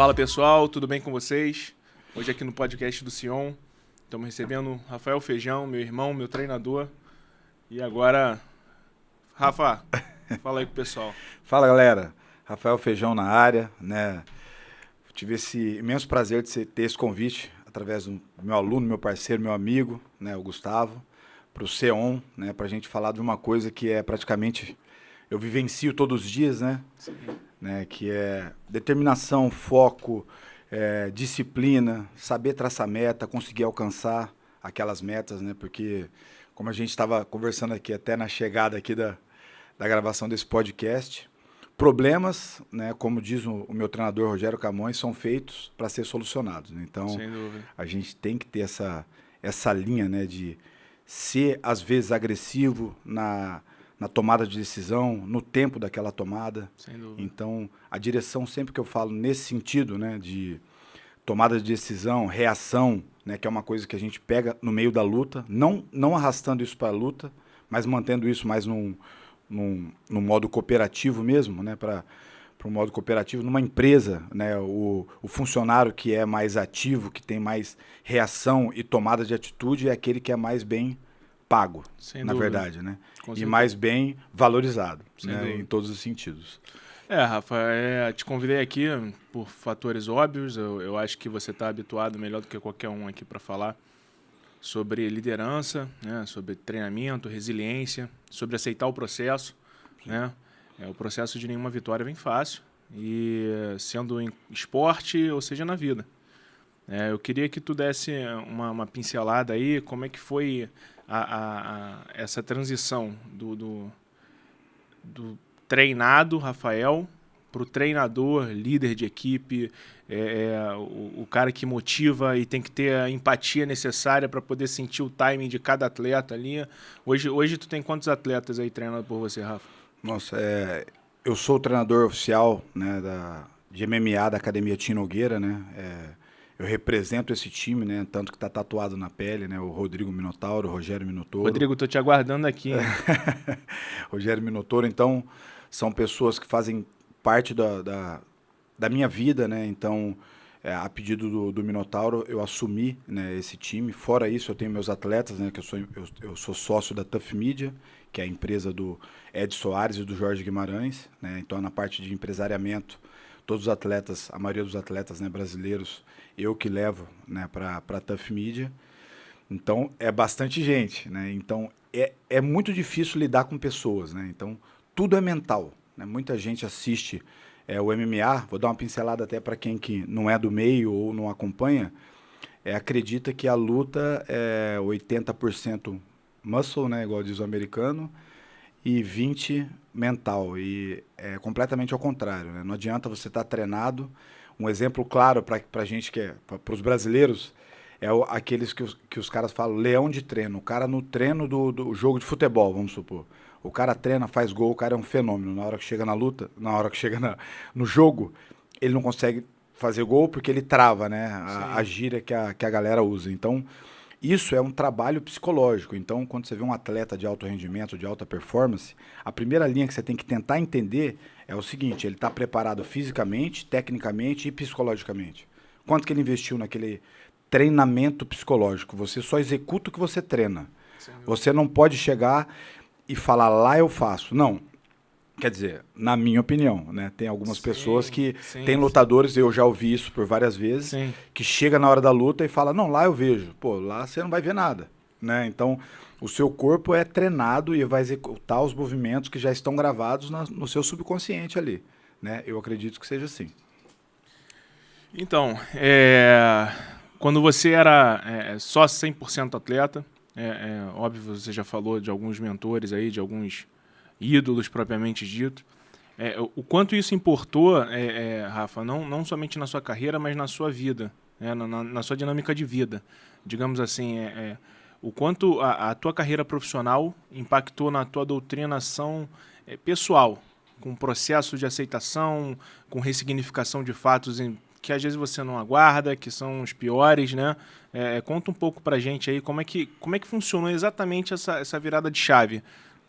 Fala pessoal, tudo bem com vocês? Hoje aqui no podcast do Sion, estamos recebendo Rafael Feijão, meu irmão, meu treinador. E agora, Rafa, fala aí com o pessoal. Fala galera, Rafael Feijão na área, né? Tive esse imenso prazer de ter esse convite através do meu aluno, meu parceiro, meu amigo, né, o Gustavo, para o Sion, né, para a gente falar de uma coisa que é praticamente eu vivencio todos os dias, né? Sim. Né, que é determinação, foco, disciplina, saber traçar meta, conseguir alcançar aquelas metas, né? Porque como a gente estava conversando aqui até na chegada aqui da gravação desse podcast, problemas, né, como diz o meu treinador Rogério Camões, são feitos para ser solucionados, né? Então, Sem dúvida. a gente tem que ter essa linha, né, de ser, às vezes, agressivo na tomada de decisão, no tempo daquela tomada. Sem dúvida. Então, a direção, sempre que eu falo nesse sentido, né, de tomada de decisão, reação, né, que é uma coisa que a gente pega no meio da luta, não arrastando isso para a luta, mas mantendo isso mais num modo cooperativo mesmo, né, para um modo cooperativo numa empresa, né, o funcionário que é mais ativo, que tem mais reação e tomada de atitude é aquele que é mais bem pago, Sem na dúvida. verdade, né, Com e certeza. mais bem valorizado, Sem né, dúvida. em todos os sentidos. Rafa, te convidei aqui por fatores óbvios. Eu acho que você está habituado melhor do que qualquer um aqui para falar sobre liderança, né, sobre treinamento, resiliência, sobre aceitar o processo, né? O processo de nenhuma vitória vem fácil, e sendo em esporte ou seja na vida. Eu queria que tu desse uma pincelada aí, como é que foi essa transição do treinado Rafael para o treinador, líder de equipe, o cara que motiva e tem que ter a empatia necessária para poder sentir o timing de cada atleta ali. Hoje tu tem quantos atletas aí treinando por você, Rafa? Nossa, eu sou o treinador oficial, né, de MMA da Academia Tim Nogueira, né? Eu represento esse time, né? Tanto que está tatuado na pele, né? O Rodrigo Minotauro, o Rogério Minotouro. Rodrigo, tô te aguardando aqui, hein? Rogério Minotouro, então, são pessoas que fazem parte da minha vida, né? Então, a pedido do Minotauro, eu assumi, né, esse time. Fora isso, eu tenho meus atletas, né? Que eu sou sócio da Tough Media, que é a empresa do Ed Soares e do Jorge Guimarães, né? Então, na parte de empresariamento, todos os atletas, a maioria dos atletas, né, brasileiros, eu que levo, né, para a Tough Media. Então, é bastante gente, né? Então, é muito difícil lidar com pessoas, né? Então, tudo é mental, né? Muita gente assiste o MMA, vou dar uma pincelada até para quem que não é do meio ou não acompanha, acredita que a luta é 80% muscle, né, igual diz o americano, e 20% mental, e é completamente ao contrário, né? Não adianta você estar treinado. Um exemplo claro para a gente, para os brasileiros, aqueles que os caras falam leão de treino. O cara no treino do jogo de futebol, vamos supor. O cara treina, faz gol, o cara é um fenômeno. Na hora que chega na luta, na hora que chega no jogo, ele não consegue fazer gol porque ele trava, né? A gíria que a galera usa. Então, isso é um trabalho psicológico. Então, quando você vê um atleta de alto rendimento, de alta performance, a primeira linha que você tem que tentar entender é o seguinte: ele está preparado fisicamente, tecnicamente e psicologicamente. Quanto que ele investiu naquele treinamento psicológico? Você só executa o que você treina. Você não pode chegar e falar, lá eu faço. Não. Quer dizer, na minha opinião, né? Tem algumas pessoas que tem lutadores, eu já ouvi isso por várias vezes, que chega na hora da luta e fala, não, lá eu vejo. Pô, lá você não vai ver nada, né? Então, o seu corpo é treinado e vai executar os movimentos que já estão gravados no seu subconsciente ali, né? Eu acredito que seja assim. Então, quando você era só 100% atleta, óbvio, você já falou de alguns mentores aí, de alguns ídolos propriamente dito. O quanto isso importou, Rafa, não somente na sua carreira, mas na sua vida, né, na sua dinâmica de vida. Digamos assim, o quanto a tua carreira profissional impactou na tua doutrinação pessoal, com processo de aceitação, com ressignificação de fatos que às vezes você não aguarda, que são os piores, né? Conta um pouco pra gente aí como é que funcionou exatamente essa virada de chave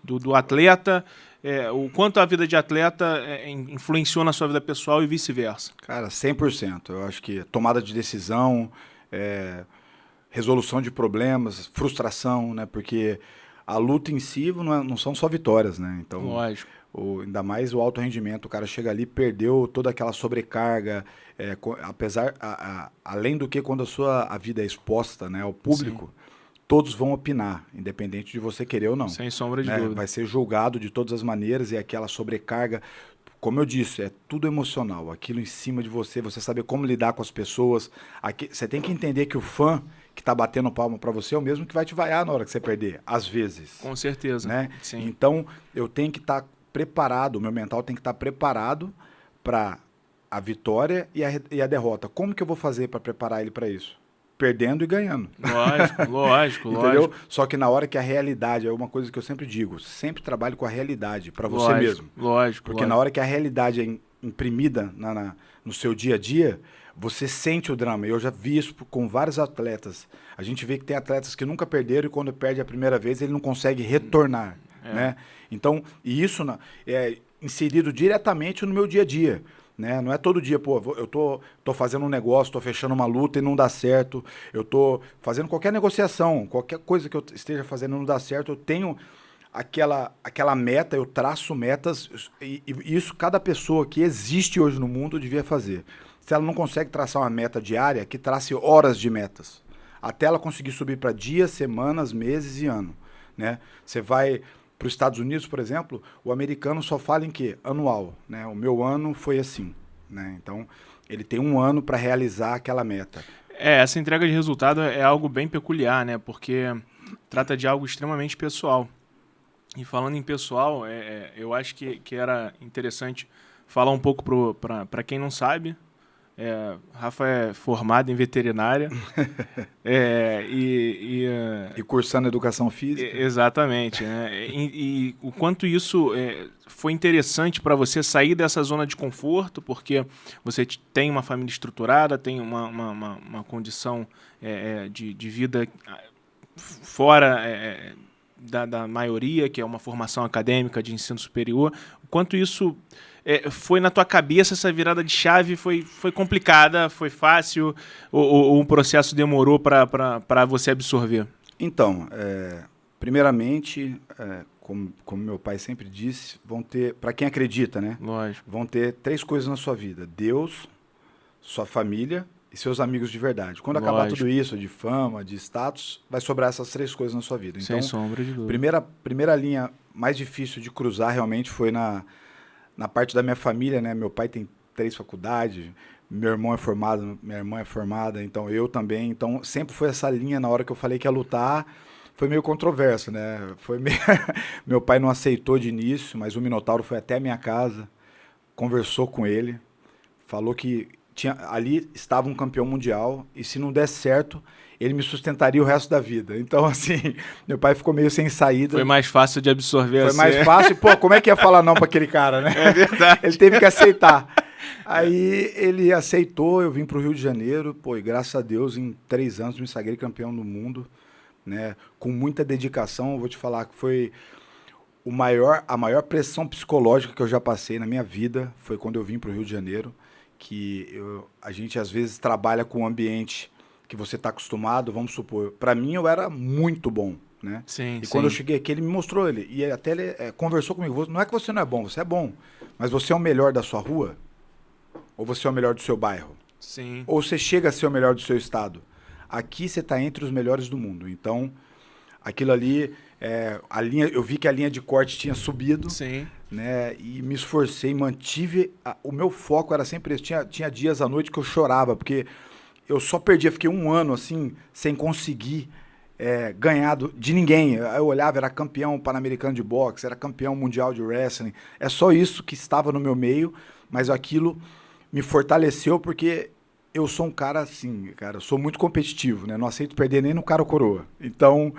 do atleta, o quanto a vida de atleta influenciou na sua vida pessoal e vice-versa? Cara, 100%. Eu acho que tomada de decisão, resolução de problemas, frustração, né? Porque a luta em si não são só vitórias, né? Então, lógico. Ainda mais o alto rendimento, o cara chega ali, perdeu toda aquela sobrecarga, além do que quando a vida é exposta, né, ao público, sim, todos vão opinar, independente de você querer ou não. Sem sombra de né? dúvida. Vai ser julgado de todas as maneiras e aquela sobrecarga, como eu disse, é tudo emocional, aquilo em cima de você saber como lidar com as pessoas. Você tem que entender que o fã que tá batendo palma para você é o mesmo que vai te vaiar na hora que você perder, às vezes. Com certeza. Né? Sim. Então, eu tenho que estar preparado, o meu mental tem que estar preparado para a vitória e a derrota. Como que eu vou fazer para preparar ele para isso? Perdendo e ganhando. Lógico. Entendeu? Só que na hora que a realidade, é uma coisa que eu sempre digo, sempre trabalhe com a realidade para você mesmo. Porque na hora que a realidade é imprimida no seu dia a dia, você sente o drama. Eu já vi isso com vários atletas. A gente vê que tem atletas que nunca perderam e quando perde a primeira vez, ele não consegue retornar. Né? Então, e isso é inserido diretamente no meu dia a dia. Né? Não é todo dia, eu tô fazendo um negócio, tô fechando uma luta e não dá certo, eu tô fazendo qualquer negociação, qualquer coisa que eu esteja fazendo não dá certo, eu tenho aquela meta, eu traço metas, e isso cada pessoa que existe hoje no mundo devia fazer. Se ela não consegue traçar uma meta diária, que trace horas de metas, até ela conseguir subir para dias, semanas, meses e ano. Né? Você vai para os Estados Unidos, por exemplo, o americano só fala em quê? Anual. Né? O meu ano foi assim. Né? Então, ele tem um ano para realizar aquela meta. Essa entrega de resultado é algo bem peculiar, né? Porque trata de algo extremamente pessoal. E falando em pessoal, eu acho que era interessante falar um pouco para quem não sabe. Rafa é formado em veterinária e cursando educação física. Exatamente, né? E o quanto isso foi interessante para você sair dessa zona de conforto, porque você tem uma família estruturada, tem uma condição de vida fora da maioria, que é uma formação acadêmica de ensino superior. O quanto isso foi na tua cabeça, essa virada de chave foi complicada, foi fácil, ou um processo demorou para você absorver? Então, primeiramente, como meu pai sempre disse, vão ter, para quem acredita, né? Lógico. Vão ter 3 coisas na sua vida: Deus, sua família e seus amigos de verdade. Quando acabar tudo isso, de fama, de status, vai sobrar essas 3 coisas na sua vida. Então, sem sombra de dúvida. Primeira linha mais difícil de cruzar realmente foi na parte da minha família, né? Meu pai tem 3 faculdades, meu irmão é formado, minha irmã é formada, então eu também. Então sempre foi essa linha. Na hora que eu falei que ia lutar, foi meio controverso, né? Meu pai não aceitou de início, mas o Minotauro foi até a minha casa, conversou com ele, falou que ali estava um campeão mundial e se não der certo, ele me sustentaria o resto da vida. Então, assim, meu pai ficou meio sem saída. Foi mais fácil de absorver. Foi mais fácil. Pô, como é que ia falar não pra aquele cara, né? É verdade. Ele teve que aceitar. Aí ele aceitou, eu vim pro Rio de Janeiro, pô, e graças a Deus, em 3 anos me sagrei campeão do mundo, né? Com muita dedicação, eu vou te falar que foi a maior pressão psicológica que eu já passei na minha vida, foi quando eu vim pro Rio de Janeiro, que a gente às vezes trabalha com um ambiente que você está acostumado, vamos supor. Para mim, eu era muito bom, né? Sim, e quando eu cheguei aqui, ele me mostrou, e até ele conversou comigo. Não é que você não é bom, você é bom, mas você é o melhor da sua rua? Ou você é o melhor do seu bairro? Sim. Ou você chega a ser o melhor do seu estado? Aqui você está entre os melhores do mundo. Então, aquilo ali, eu vi que a linha de corte tinha subido. Sim. Né, e me esforcei, mantive. O meu foco era sempre esse. Tinha dias à noite que eu chorava, porque eu só perdia, fiquei 1 ano assim, sem conseguir ganhar de ninguém. Eu olhava, era campeão pan-americano de boxe, era campeão mundial de wrestling. É só isso que estava no meu meio, mas aquilo me fortaleceu porque eu sou um cara assim, cara, eu sou muito competitivo, né? Não aceito perder nem no cara ou coroa. Então,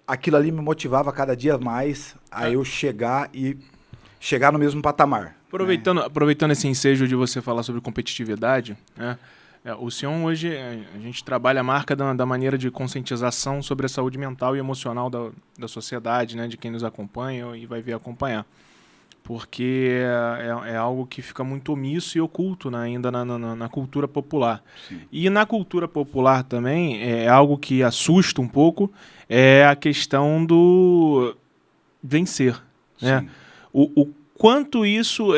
aquilo ali me motivava cada dia mais a eu chegar no mesmo patamar. Aproveitando esse ensejo de você falar sobre competitividade, né? O Sion hoje, a gente trabalha a marca da maneira de conscientização sobre a saúde mental e emocional da sociedade, né, de quem nos acompanha e vai vir acompanhar. Porque é algo que fica muito omisso e oculto, né, ainda na cultura popular. Sim. E na cultura popular também, é algo que assusta um pouco, é a questão do vencer. Né? O quanto isso...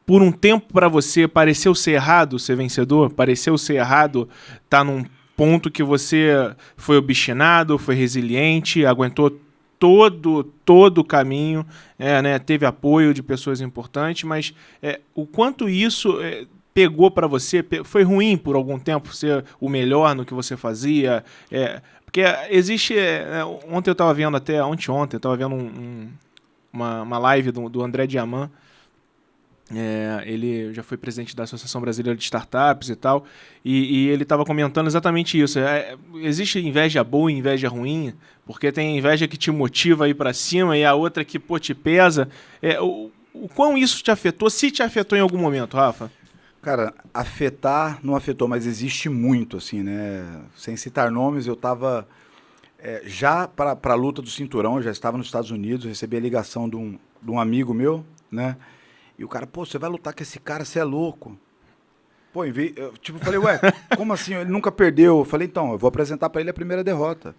por um tempo para você pareceu ser errado ser vencedor, pareceu ser errado estar num ponto que você foi obstinado, foi resiliente, aguentou todo o caminho, né, teve apoio de pessoas importantes, mas o quanto isso pegou para você, foi ruim por algum tempo ser o melhor no que você fazia, porque existe, ontem eu estava vendo até, ontem eu estava vendo uma live do André Diamant. Ele já foi presidente da Associação Brasileira de Startups e tal, e ele estava comentando exatamente isso. Existe inveja boa e inveja ruim, porque tem inveja que te motiva a ir para cima e a outra que te pesa. O quão isso te afetou, se te afetou em algum momento, Rafa? Cara, afetar não afetou, mas existe muito, assim, né? Sem citar nomes, eu estava já para a luta do cinturão, eu já estava nos Estados Unidos, recebi a ligação de um amigo meu, né? E o cara, pô, você vai lutar com esse cara, você é louco. Pô, eu falei, ué, como assim? Ele nunca perdeu. Eu falei, então, eu vou apresentar pra ele a primeira derrota.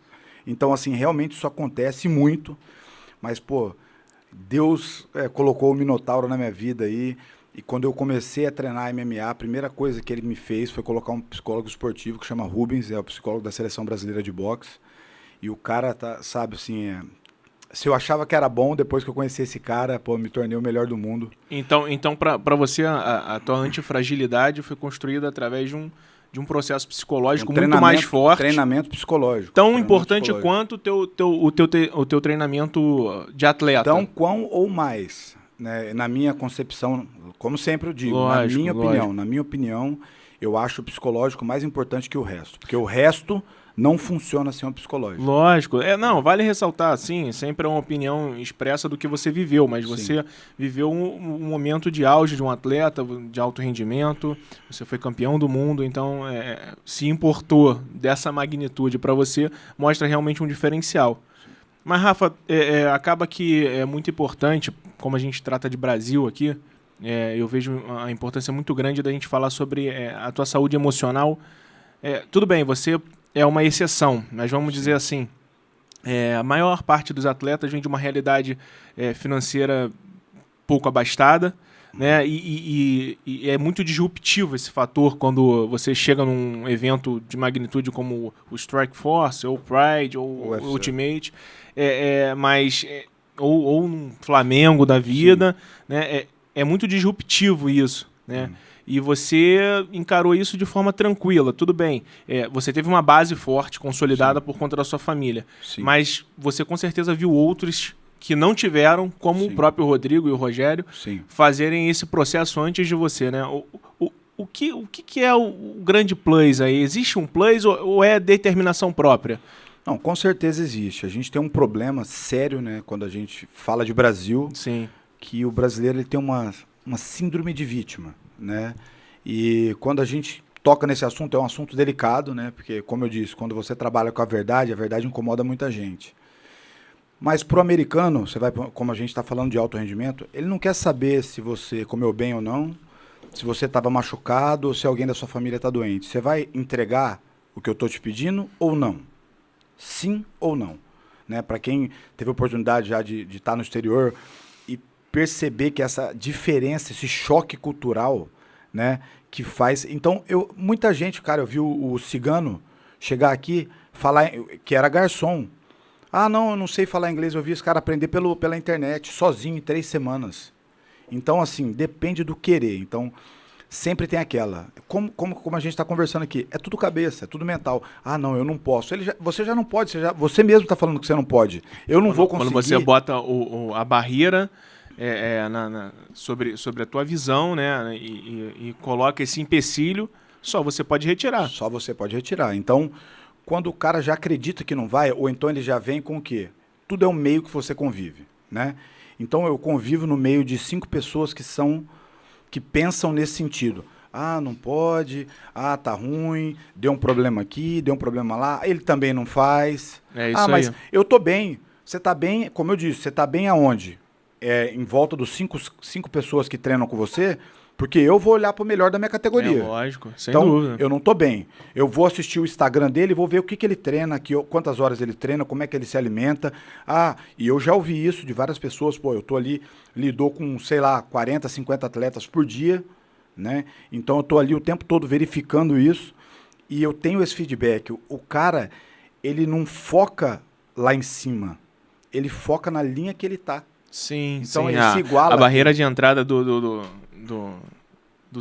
Então, assim, realmente isso acontece muito. Mas, pô, Deus colocou o Minotauro na minha vida aí. E quando eu comecei a treinar MMA, a primeira coisa que ele me fez foi colocar um psicólogo esportivo que chama Rubens, é o psicólogo da Seleção Brasileira de Boxe. E o cara, sabe, assim... Se eu achava que era bom, depois que eu conheci esse cara, pô, me tornei o melhor do mundo. Então para você, a tua antifragilidade foi construída através de um processo psicológico muito mais forte. Treinamento psicológico. Tão importante quanto o teu treinamento de atleta. Tão quão ou mais. Né? Na minha concepção, como sempre eu digo, lógico. na minha opinião, eu acho o psicológico mais importante que o resto. Porque o resto... não funciona sem um psicológico. Lógico. Não, vale ressaltar, sim, sempre é uma opinião expressa do que você viveu, mas você viveu um momento de auge de um atleta, de alto rendimento, você foi campeão do mundo, então se importou dessa magnitude para você, mostra realmente um diferencial. Sim. Mas, Rafa, acaba que é muito importante, como a gente trata de Brasil aqui, eu vejo a importância muito grande da gente falar sobre a tua saúde emocional. Tudo bem, você... é uma exceção, mas vamos dizer assim, a maior parte dos atletas vem de uma realidade financeira pouco abastada, né? E é muito disruptivo esse fator quando você chega num evento de magnitude como o Strike Force, ou Pride, ou o Ultimate, ou num Flamengo da vida, né? É muito disruptivo isso, né? E você encarou isso de forma tranquila, tudo bem. Você teve uma base forte, consolidada por conta da sua família. Sim. Mas você com certeza viu outros que não tiveram, como o próprio Rodrigo e o Rogério, fazerem esse processo antes de você, né? O que é o grande plus aí? Existe um plus ou é determinação própria? Não, com certeza existe. A gente tem um problema sério, né? Quando a gente fala de Brasil, que o brasileiro ele tem uma síndrome de vítima. Né? E quando a gente toca nesse assunto, é um assunto delicado, né? Porque, como eu disse, quando você trabalha com a verdade incomoda muita gente. Mas pro americano, como a gente está falando de alto rendimento, ele não quer saber se você comeu bem ou não, se você estava machucado ou se alguém da sua família está doente. Você vai entregar o que eu estou te pedindo ou não? Sim ou não? Né? Para quem teve a oportunidade já de estar no exterior... perceber que essa diferença, esse choque cultural, né, que faz... Então, muita gente, cara, eu vi o cigano chegar aqui, falar que era garçom. Ah, não, eu não sei falar inglês, eu vi esse cara aprender pela internet, sozinho, em 3 semanas. Então, assim, depende do querer. Então, sempre tem aquela... Como a gente está conversando aqui, é tudo cabeça, é tudo mental. Ah, não, eu não posso. Você já não pode, você mesmo está falando que você não pode. Eu não vou conseguir... Quando você bota a barreira... sobre a tua visão, né? E coloca esse empecilho, só você pode retirar. Só você pode retirar. Então, quando o cara já acredita que não vai, ou então ele já vem com o quê? Tudo é um meio que você convive, né? Então, eu convivo no meio de 5 pessoas que pensam nesse sentido. Ah, não pode. Ah, tá ruim. Deu um problema aqui, deu um problema lá. Ele também não faz. É isso Ah, aí. mas eu tô bem. Você tá bem, como eu disse, você tá bem aonde? Em volta dos cinco pessoas que treinam com você, porque eu vou olhar pro melhor da minha É categoria. lógico, sem Então, dúvida. eu não tô bem. Eu vou assistir o Instagram dele e vou ver o que, que ele treina, quantas horas ele treina, como é que ele se alimenta. Ah, e eu já ouvi isso de várias pessoas. Pô, eu tô ali, lidou com, sei lá, 40, 50 atletas por dia, né? Então, eu tô ali o tempo todo verificando isso e eu tenho esse feedback. O cara, ele não foca lá em cima. Ele foca na linha que ele tá. Sim, Então, sim. ele se iguala A aqui. barreira de entrada do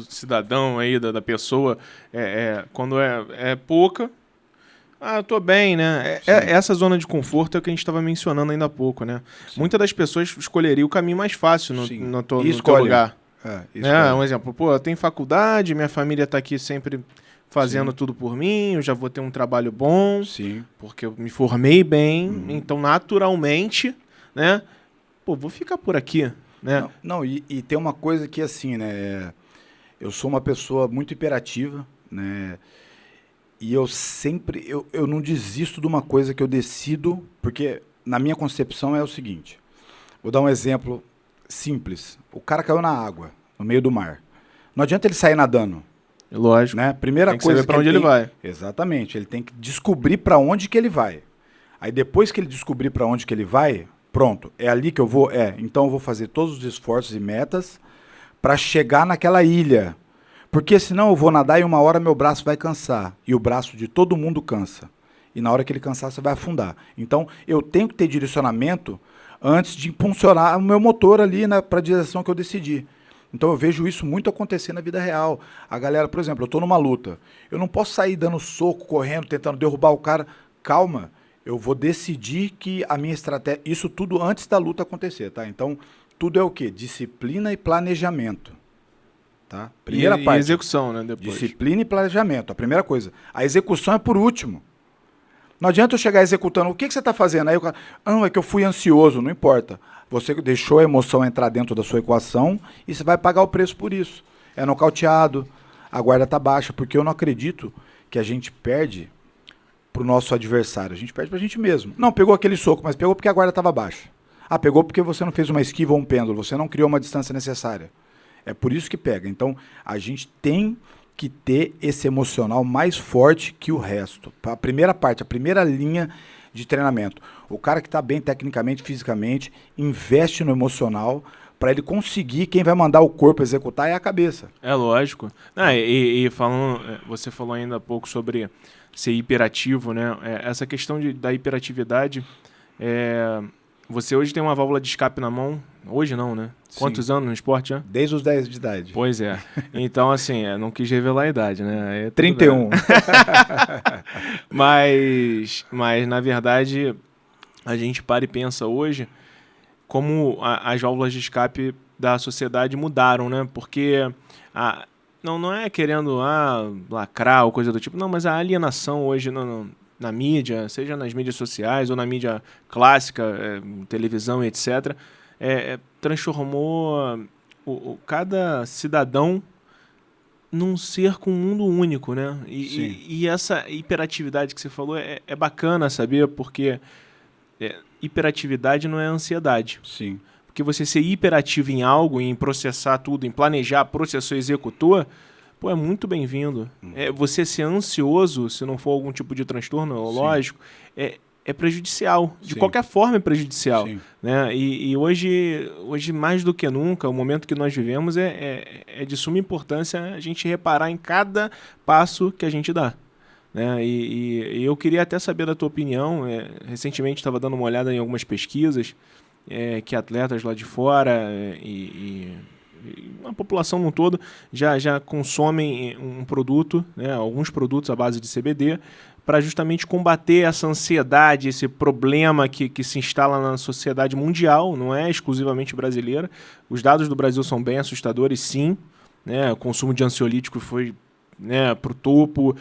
cidadão aí, da pessoa, quando é pouca. Ah, eu tô bem, né? Sim. Essa zona de conforto é o que a gente estava mencionando ainda há pouco, né? Sim. Muitas das pessoas escolheriam o caminho mais fácil Sim. no teu Escolhem. lugar. E Né? escolhem. Um exemplo, pô, eu tenho faculdade, minha família tá aqui sempre fazendo Sim. tudo por mim, eu já vou ter um trabalho bom, Sim. porque eu me formei bem, então naturalmente, né? Pô, vou ficar por aqui, né? Não, e tem uma coisa que assim, né? Eu sou uma pessoa muito hiperativa, né? E eu sempre, eu não desisto de uma coisa que eu decido, porque na minha concepção é o seguinte. Vou dar um exemplo simples. O cara caiu na água, no meio do mar. Não adianta ele sair nadando, Lógico. né? Primeira Tem que coisa saber pra onde ele vai. Exatamente, ele tem que descobrir para onde que ele vai. Aí depois que ele descobrir para onde que ele vai, pronto, é ali que eu vou, então eu vou fazer todos os esforços e metas para chegar naquela ilha. Porque senão eu vou nadar e uma hora meu braço vai cansar. E o braço de todo mundo cansa. E na hora que ele cansar, você vai afundar. Então, eu tenho que ter direcionamento antes de impulsionar o meu motor ali para a direção que eu decidi. Então, eu vejo isso muito acontecer na vida real. A galera, por exemplo, eu estou numa luta. Eu não posso sair dando soco, correndo, tentando derrubar o cara. Calma, eu vou decidir que a minha estratégia... Isso tudo antes da luta acontecer, tá? Então, tudo é o quê? Disciplina e planejamento. Tá? Primeira parte. E execução, né? Depois. Disciplina e planejamento, a primeira coisa. A execução é por último. Não adianta eu chegar executando. O que você está fazendo? Aí o cara, não, é que eu fui ansioso, não importa. Você deixou a emoção entrar dentro da sua equação e você vai pagar o preço por isso. É nocauteado, a guarda está baixa, porque eu não acredito que a gente perde para o nosso adversário. A gente perde para a gente mesmo. Não, pegou aquele soco, mas pegou porque a guarda estava baixa. Ah, pegou porque você não fez uma esquiva ou um pêndulo, você não criou uma distância necessária. É por isso que pega. Então, a gente tem que ter esse emocional mais forte que o resto. A primeira parte, a primeira linha de treinamento. O cara que está bem tecnicamente, fisicamente, investe no emocional para ele conseguir, quem vai mandar o corpo executar é a cabeça. É lógico. E falando, você falou ainda há pouco sobre ser hiperativo, né? Essa questão da hiperatividade, você hoje tem uma válvula de escape na mão. Hoje não, né? Quantos Sim. anos no esporte já? Desde os 10 de idade. Pois é. Então, assim, não quis revelar a idade, né? 31. Mas, na verdade, a gente para e pensa hoje como as válvulas de escape da sociedade mudaram, né? Porque não é querendo lacrar ou coisa do tipo, não, mas a alienação hoje na mídia, seja nas mídias sociais ou na mídia clássica, televisão, etc., transformou cada cidadão num ser com um mundo único, né? E essa hiperatividade que você falou é bacana saber, porque hiperatividade não é ansiedade. Sim. Porque você ser hiperativo em algo, em processar tudo, em planejar, processou, executou, é muito bem-vindo. Você ser ansioso, se não for algum tipo de transtorno lógico, é prejudicial. De qualquer forma é prejudicial. Né? E hoje, mais do que nunca, o momento que nós vivemos é de suma importância a gente reparar em cada passo que a gente dá. Né? E eu queria até saber da tua opinião. Recentemente estava dando uma olhada em algumas pesquisas que atletas lá de fora e a população no todo já consomem um produto, né, alguns produtos à base de CBD, para justamente combater essa ansiedade, esse problema que se instala na sociedade mundial, não é exclusivamente brasileira. Os dados do Brasil são bem assustadores, sim. Né, o consumo de ansiolítico foi para o topo,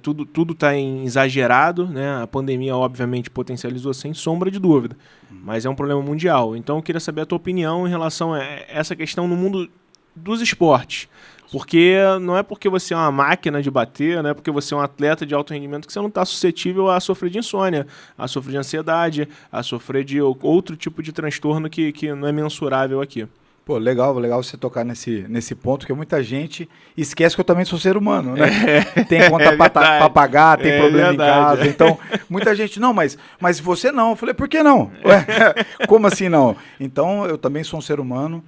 tudo está exagerado, né? A pandemia obviamente potencializou sem sombra de dúvida, mas é um problema mundial. Então eu queria saber a tua opinião em relação a essa questão no mundo dos esportes. Porque não é porque você é uma máquina de bater, não é porque você é um atleta de alto rendimento que você não está suscetível a sofrer de insônia, a sofrer de ansiedade, a sofrer de outro tipo de transtorno que não é mensurável aqui. Pô, legal você tocar nesse ponto, porque muita gente esquece que eu também sou ser humano, né? Tem conta pra pagar, tem problema em casa. Então, muita gente, não, mas você não. Eu falei, por que não? Ué, como assim não? Então, eu também sou um ser humano.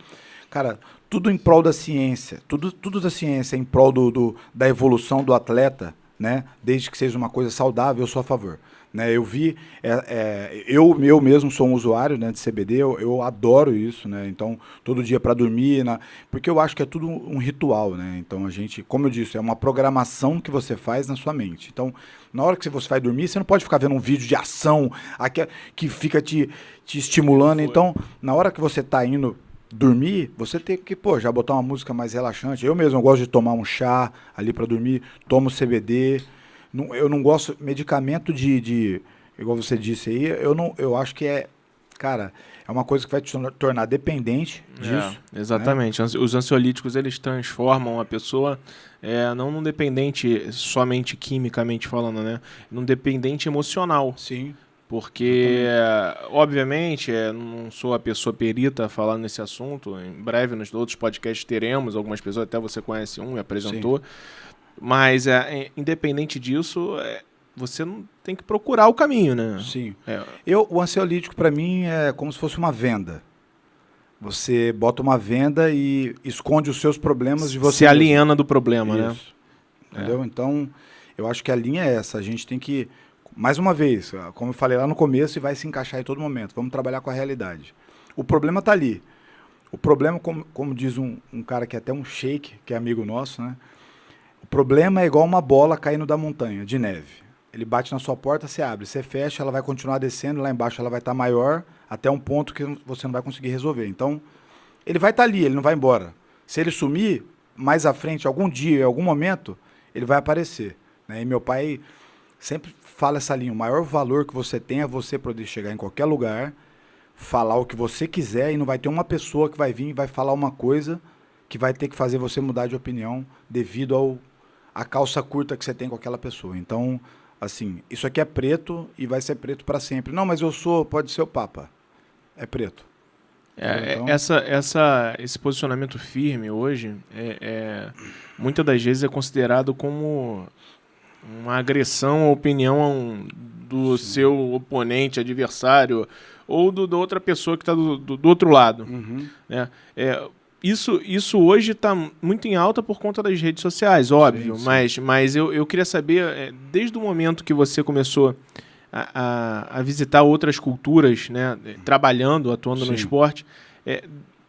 Cara, tudo em prol da ciência, tudo da ciência em prol da evolução do atleta, né? Desde que seja uma coisa saudável, eu sou a favor. Né? Eu vi, eu mesmo sou um usuário, né, de CBD, eu adoro isso, né? Então, todo dia para dormir, porque eu acho que é tudo um ritual, né? Então, a gente, como eu disse, é uma programação que você faz na sua mente. Então, na hora que você vai dormir, você não pode ficar vendo um vídeo de ação que fica te estimulando. Então, na hora que você está indo dormir, você tem que, já botar uma música mais relaxante. Eu mesmo gosto de tomar um chá ali para dormir, tomo CBD. Eu não gosto medicamento igual você disse aí, eu acho que cara, é uma coisa que vai te tornar dependente disso. Exatamente. Né? Os ansiolíticos, eles transformam a pessoa não num dependente somente quimicamente falando, né? Num dependente emocional. Sim. Porque, obviamente, não sou a pessoa perita a falar nesse assunto. Em breve, nos outros podcasts, teremos algumas pessoas, até você conhece me apresentou. Sim. Mas, independente disso, você não tem que procurar o caminho, né? Sim. O ansiolítico, para mim, é como se fosse uma venda. Você bota uma venda e esconde os seus problemas de você. Se aliena do problema, isso, né? Entendeu? Então, eu acho que a linha é essa. A gente tem que, mais uma vez, como eu falei lá no começo, e vai se encaixar em todo momento. Vamos trabalhar com a realidade. O problema está ali. O problema, como diz um cara que é até um sheik, que é amigo nosso, né? O problema é igual uma bola caindo da montanha, de neve. Ele bate na sua porta, você abre. Você fecha, ela vai continuar descendo. Lá embaixo ela vai estar maior até um ponto que você não vai conseguir resolver. Então, ele vai estar ali, ele não vai embora. Se ele sumir, mais à frente, algum dia, em algum momento, ele vai aparecer. Né? E meu pai sempre fala essa linha. O maior valor que você tem é você poder chegar em qualquer lugar, falar o que você quiser e não vai ter uma pessoa que vai vir e vai falar uma coisa que vai ter que fazer você mudar de opinião devido à calça curta que você tem com aquela pessoa. Então, assim, isso aqui é preto e vai ser preto para sempre. Não, mas pode ser o Papa. É preto. Então, esse posicionamento firme hoje, muitas das vezes é considerado como uma agressão à opinião do seu oponente, adversário, ou da outra pessoa que está do outro lado. Uhum. Né? Isso hoje está muito em alta por conta das redes sociais, óbvio. Sim. Mas eu queria saber, desde o momento que você começou a visitar outras culturas, né, atuando no esporte,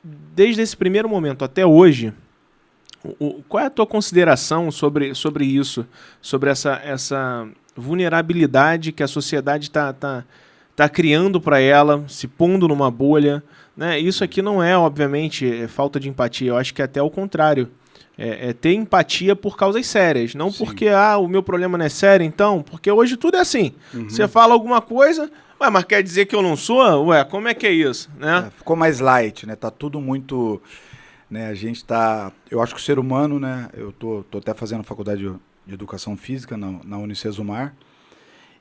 desde esse primeiro momento até hoje, qual é a tua consideração sobre isso, sobre essa vulnerabilidade que a sociedade está criando para ela, se pondo numa bolha? Né? Isso aqui não é, obviamente, falta de empatia. Eu acho que é até o contrário. É ter empatia por causas sérias. Não Sim. porque o meu problema não é sério, então. Porque hoje tudo é assim. Uhum. Você fala alguma coisa, mas quer dizer que eu não sou? Como é que é isso? Né? Ficou mais light, né? Tá tudo muito... Né? A gente tá... Eu acho que o ser humano, né? Eu tô até fazendo faculdade de educação física na Unicesumar.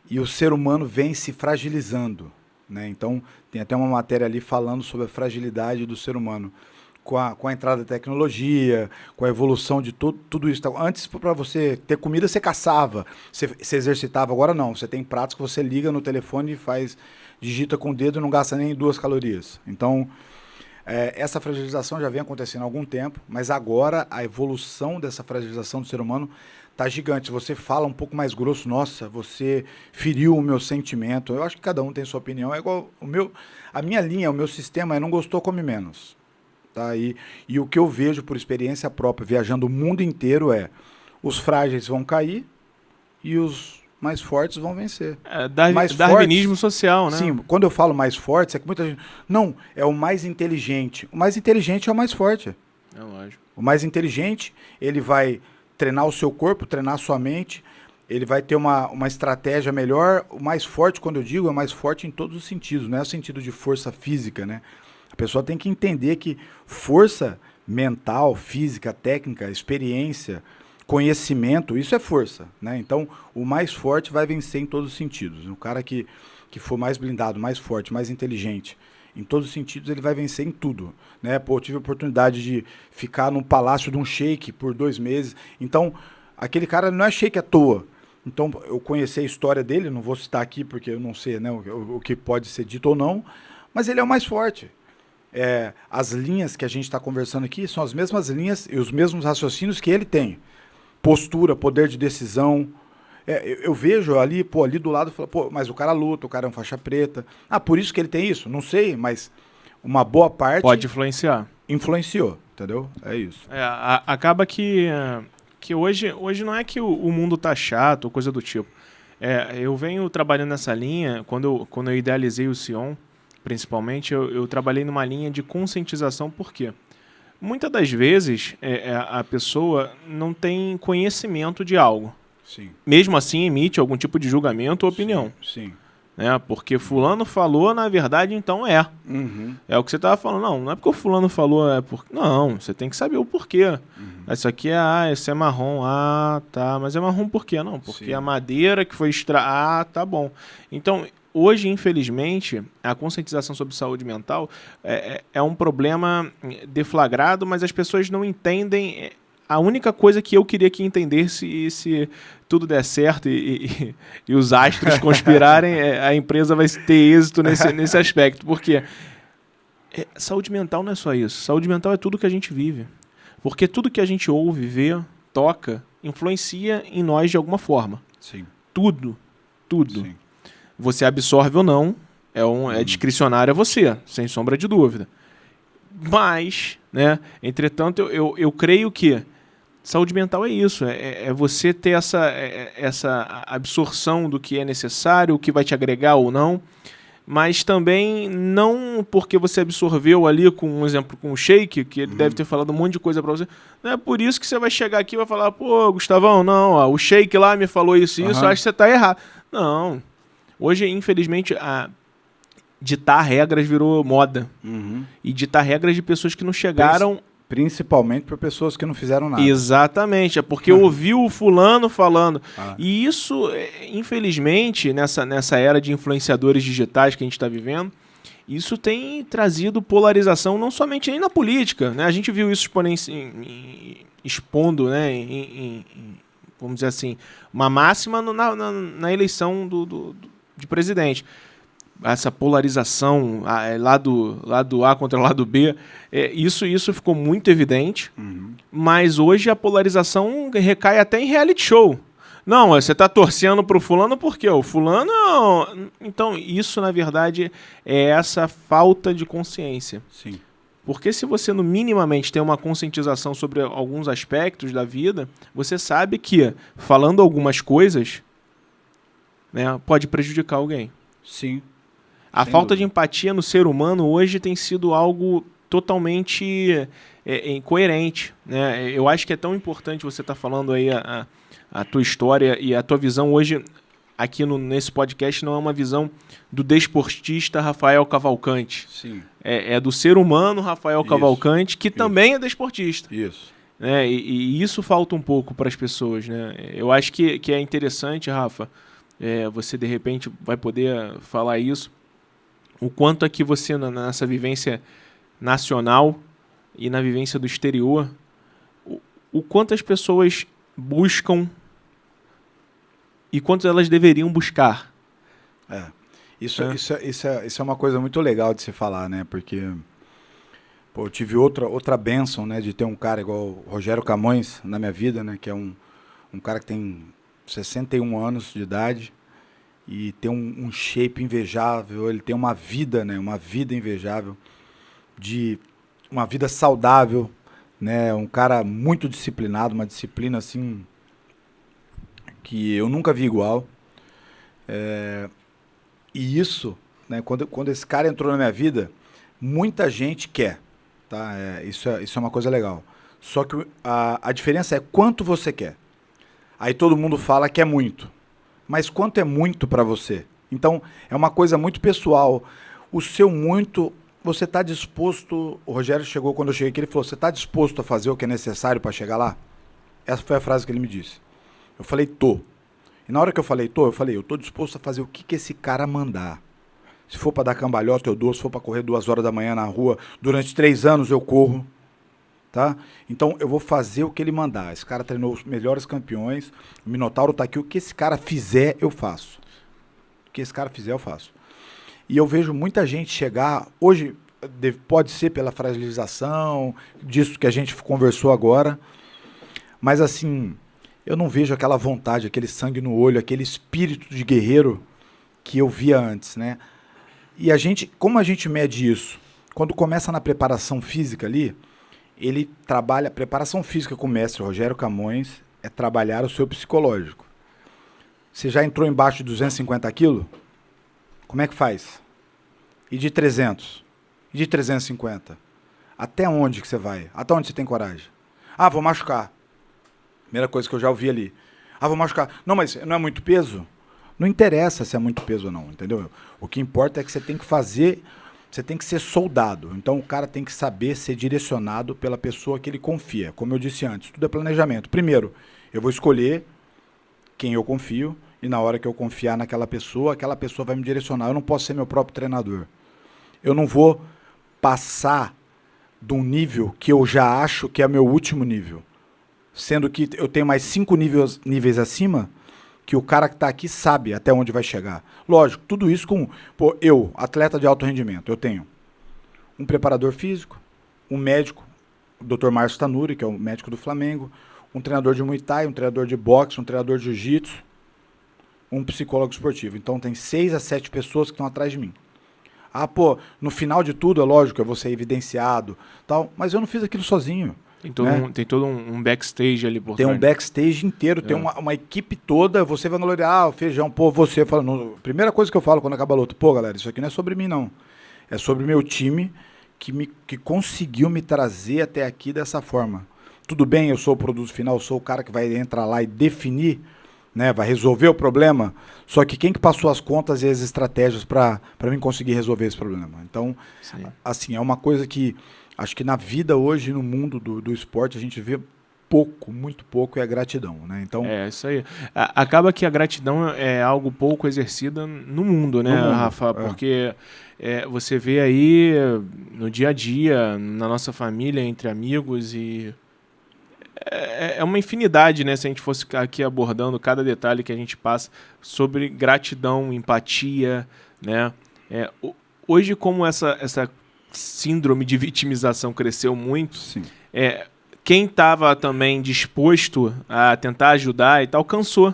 E o ser humano vem se fragilizando. Né? Então, tem até uma matéria ali falando sobre a fragilidade do ser humano. Com a entrada da tecnologia, com a evolução de tudo isso. Antes, para você ter comida, você caçava, você exercitava. Agora não, você tem pratos que você liga no telefone e digita com o dedo e não gasta nem 2 calorias. Então, essa fragilização já vem acontecendo há algum tempo, mas agora a evolução dessa fragilização do ser humano tá gigante. Você fala um pouco mais grosso, nossa, você feriu o meu sentimento. Eu acho que cada um tem sua opinião. É igual a minha linha, o meu sistema não gostou, come menos. Tá? E o que eu vejo por experiência própria, viajando o mundo inteiro, os frágeis vão cair e os mais fortes vão vencer. Darwinismo social, né? Sim, quando eu falo mais fortes, é que muita gente... Não, é o mais inteligente. O mais inteligente é o mais forte. É lógico. O mais inteligente, ele vai treinar o seu corpo, treinar a sua mente, ele vai ter uma estratégia melhor. O mais forte, quando eu digo, é mais forte em todos os sentidos, não é o sentido de força física, né? A pessoa tem que entender que força mental, física, técnica, experiência, conhecimento, isso é força, né? Então, o mais forte vai vencer em todos os sentidos. O cara que for mais blindado, mais forte, mais inteligente, em todos os sentidos, ele vai vencer em tudo, né? Pô, eu tive a oportunidade de ficar no palácio de um sheik por 2 meses. Então, aquele cara não é sheik à toa. Então, eu conheci a história dele, não vou citar aqui porque eu não sei, né, o que pode ser dito ou não, mas ele é o mais forte. As linhas que a gente está conversando aqui são as mesmas linhas e os mesmos raciocínios que ele tem. Postura, poder de decisão. Eu vejo ali, ali do lado, falo, mas o cara luta, o cara é um faixa preta. Por isso que ele tem isso? Não sei, mas uma boa parte... Pode influenciar. Influenciou, entendeu? É isso. Acaba que hoje não é que o mundo tá chato ou coisa do tipo. Eu venho trabalhando nessa linha, quando eu idealizei o Sion, principalmente, eu trabalhei numa linha de conscientização, por quê? Muitas das vezes a pessoa não tem conhecimento de algo. Sim. Mesmo assim, emite algum tipo de julgamento ou opinião. Sim. Né? Porque fulano falou, na verdade, então é. Uhum. É o que você estava falando. Não é porque o fulano falou, é porque... Não, você tem que saber o porquê. Uhum. Isso aqui esse é marrom. Tá, mas é marrom por quê? Não, porque Sim. a madeira que foi tá bom. Então, hoje, infelizmente, a conscientização sobre saúde mental é um problema deflagrado, mas as pessoas não entendem... A única coisa que eu queria que entendesse, se tudo der certo e os astros conspirarem, a empresa vai ter êxito nesse aspecto. Porque saúde mental não é só isso. Saúde mental é tudo que a gente vive. Porque tudo que a gente ouve, vê, toca, influencia em nós de alguma forma. Sim. Tudo. Sim. Você absorve ou não, é discricionário a você, sem sombra de dúvida. Mas, né, entretanto, eu creio que saúde mental é isso, é você ter essa absorção do que é necessário, o que vai te agregar ou não, mas também não porque você absorveu ali, com um exemplo, com o Sheik, que ele deve ter falado um monte de coisa pra você, não é por isso que você vai chegar aqui e vai falar, pô, Gustavão, não, o Sheik lá me falou isso e isso, eu acho que você tá errado. Não. Hoje, infelizmente, ditar regras virou moda. Uhum. E ditar regras de pessoas que não chegaram... Principalmente por pessoas que não fizeram nada. Exatamente, é porque ouviu o fulano falando. E isso, infelizmente, nessa era de influenciadores digitais que a gente está vivendo, isso tem trazido polarização não somente aí na política, né? A gente viu isso expondo, né, vamos dizer assim, uma máxima na eleição de presidente. Essa polarização lado A contra o lado B, isso ficou muito evidente, mas hoje a polarização recai até em reality show. Não, você está torcendo para o fulano porque o fulano... Então, isso, na verdade, é essa falta de consciência. Sim. Porque se você, minimamente, tem uma conscientização sobre alguns aspectos da vida, você sabe que, falando algumas coisas, né, pode prejudicar alguém. Sim. A falta de empatia no ser humano hoje tem sido algo totalmente incoerente, né? Eu acho que é tão importante você estar falando aí a tua história e a tua visão hoje aqui nesse podcast não é uma visão do desportista Rafael Cavalcante. Sim. É do ser humano Rafael Cavalcante, que também é desportista. Isso. E isso falta um pouco para as pessoas, né? Eu acho que é interessante, Rafa, você de repente vai poder falar isso, o quanto é que você, nessa vivência nacional e na vivência do exterior, o quanto as pessoas buscam e quanto elas deveriam buscar. Isso é uma coisa muito legal de se falar, né? Porque eu tive outra bênção, né? De ter um cara igual o Rogério Camões na minha vida, né? Que é um cara que tem 61 anos de idade. E tem um shape invejável, ele tem uma vida, né? Uma vida invejável, uma vida saudável, né? Um cara muito disciplinado, uma disciplina assim que eu nunca vi igual. E isso, né? Quando esse cara entrou na minha vida, muita gente quer, tá? Isso é uma coisa legal. Só que a diferença é quanto você quer. Aí todo mundo fala que é muito. Mas quanto é muito para você? Então, é uma coisa muito pessoal. O seu muito você tá disposto... O Rogério chegou, quando eu cheguei aqui, ele falou, você tá disposto a fazer o que é necessário para chegar lá? Essa foi a frase que ele me disse. Eu falei, tô. E na hora que eu falei, eu tô disposto a fazer o que esse cara mandar. Se for para dar cambalhota, eu dou. Se for para correr 2 horas da manhã na rua, durante 3 anos eu corro. Tá? Então eu vou fazer o que ele mandar. Esse cara treinou os melhores campeões. O Minotauro tá aqui. O que esse cara fizer, eu faço. O que esse cara fizer, eu faço. E eu vejo muita gente chegar... Hoje, pode ser pela fragilização, disso que a gente conversou agora. Mas assim... Eu não vejo aquela vontade, aquele sangue no olho, aquele espírito de guerreiro que eu via antes, né? E a gente, como a gente mede isso? Quando começa na preparação física ali, ele trabalha, preparação física com o mestre Rogério Camões é trabalhar o seu psicológico. Você já entrou embaixo de 250 quilos? Como é que faz? E de 300? E de 350? Até onde que você vai? Até onde você tem coragem? Ah, vou machucar. Primeira coisa que eu já ouvi ali. Ah, vou machucar. Não, mas não é muito peso? Não interessa se é muito peso ou não, entendeu? O que importa é que você tem que fazer, você tem que ser soldado. Então o cara tem que saber ser direcionado pela pessoa que ele confia. Como eu disse antes, tudo é planejamento. Primeiro, eu vou escolher quem eu confio e na hora que eu confiar naquela pessoa vai me direcionar. Eu não posso ser meu próprio treinador. Eu não vou passar de um nível que eu já acho que é meu último nível. Sendo que eu tenho mais 5 níveis acima, que o cara que está aqui sabe até onde vai chegar. Lógico, tudo isso com... Pô, eu, atleta de alto rendimento, eu tenho um preparador físico, um médico, o Dr. Márcio Tanuri, que é o médico do Flamengo, um treinador de Muay Thai, um treinador de boxe, um treinador de Jiu-Jitsu, um psicólogo esportivo. Então tem 6 a 7 pessoas que estão atrás de mim. Ah, pô, no final de tudo, é lógico, eu vou ser evidenciado, tal, mas eu não fiz aquilo sozinho. Tem todo um backstage ali por trás. Tem um backstage inteiro, tem uma equipe toda, você vai gloriar, o Feijão, pô, você falando. Primeira coisa que eu falo quando acaba a luta, pô, galera, isso aqui não é sobre mim, não. É sobre o meu time que conseguiu me trazer até aqui dessa forma. Tudo bem, eu sou o produto final, eu sou o cara que vai entrar lá e definir, né, vai resolver o problema, só que quem que passou as contas e as estratégias para mim conseguir resolver esse problema? Então, sim, assim, é uma coisa que acho que na vida hoje, no mundo do esporte, a gente vê pouco, muito pouco, é a gratidão, né? Então, é isso aí. Acaba que a gratidão é algo pouco exercida no mundo, né, Rafa? Porque você vê aí no dia a dia, na nossa família, entre amigos, e é uma infinidade, né? Se a gente fosse aqui abordando cada detalhe que a gente passa sobre gratidão, empatia, né? Hoje, como essa síndrome de vitimização cresceu muito, sim, quem estava também disposto a tentar ajudar e tal, cansou,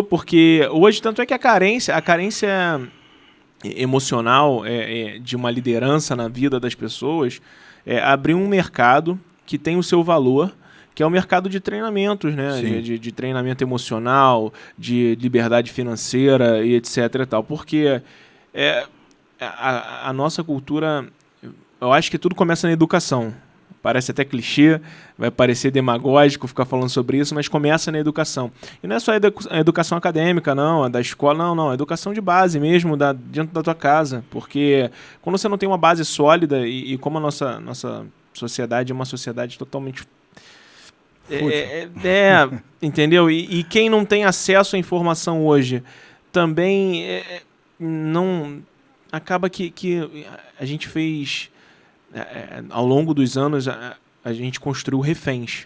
porque hoje, tanto é que a carência emocional de uma liderança na vida das pessoas abriu um mercado que tem o seu valor, que é o mercado de treinamentos, né? De treinamento emocional, de liberdade financeira e etc. e tal, porque a nossa cultura, eu acho que tudo começa na educação. Parece até clichê, vai parecer demagógico ficar falando sobre isso, mas começa na educação. E não é só a educação acadêmica, não, a da escola, não. A educação de base mesmo, dentro da tua casa. Porque quando você não tem uma base sólida, e como a nossa sociedade é uma sociedade totalmente... entendeu? E quem não tem acesso à informação hoje também não... Acaba que a gente fez... ao longo dos anos, a gente construiu reféns.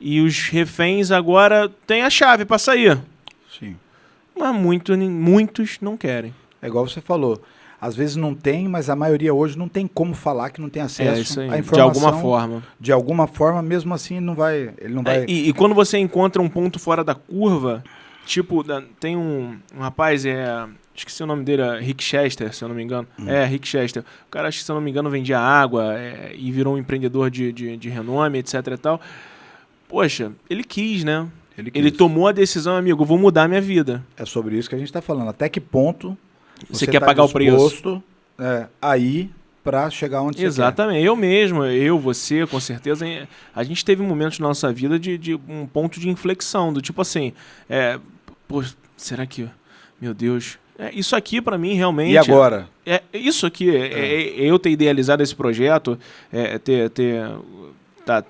E os reféns agora têm a chave para sair. Sim. Mas muitos não querem. É igual você falou. Às vezes não tem, mas a maioria hoje não tem como falar que não tem acesso à informação. De alguma forma. De alguma forma, mesmo assim, ele não vai... E quando você encontra um ponto fora da curva, tipo, tem um rapaz... esqueci o nome dele, Rick Chester, se eu não me engano. Rick Chester. O cara, acho que, se eu não me engano, vendia água e virou um empreendedor de renome, etc e tal. Poxa, ele quis, né? Ele tomou a decisão, amigo, vou mudar a minha vida. É sobre isso que a gente está falando. Até que ponto você quer pagar o preço? Aí para chegar onde você quer. Exatamente. Eu mesmo, você, com certeza, a gente teve momentos na nossa vida de um ponto de inflexão, do tipo assim, será que, meu Deus... Isso aqui, para mim, realmente... E agora? Isso aqui, eu ter idealizado esse projeto,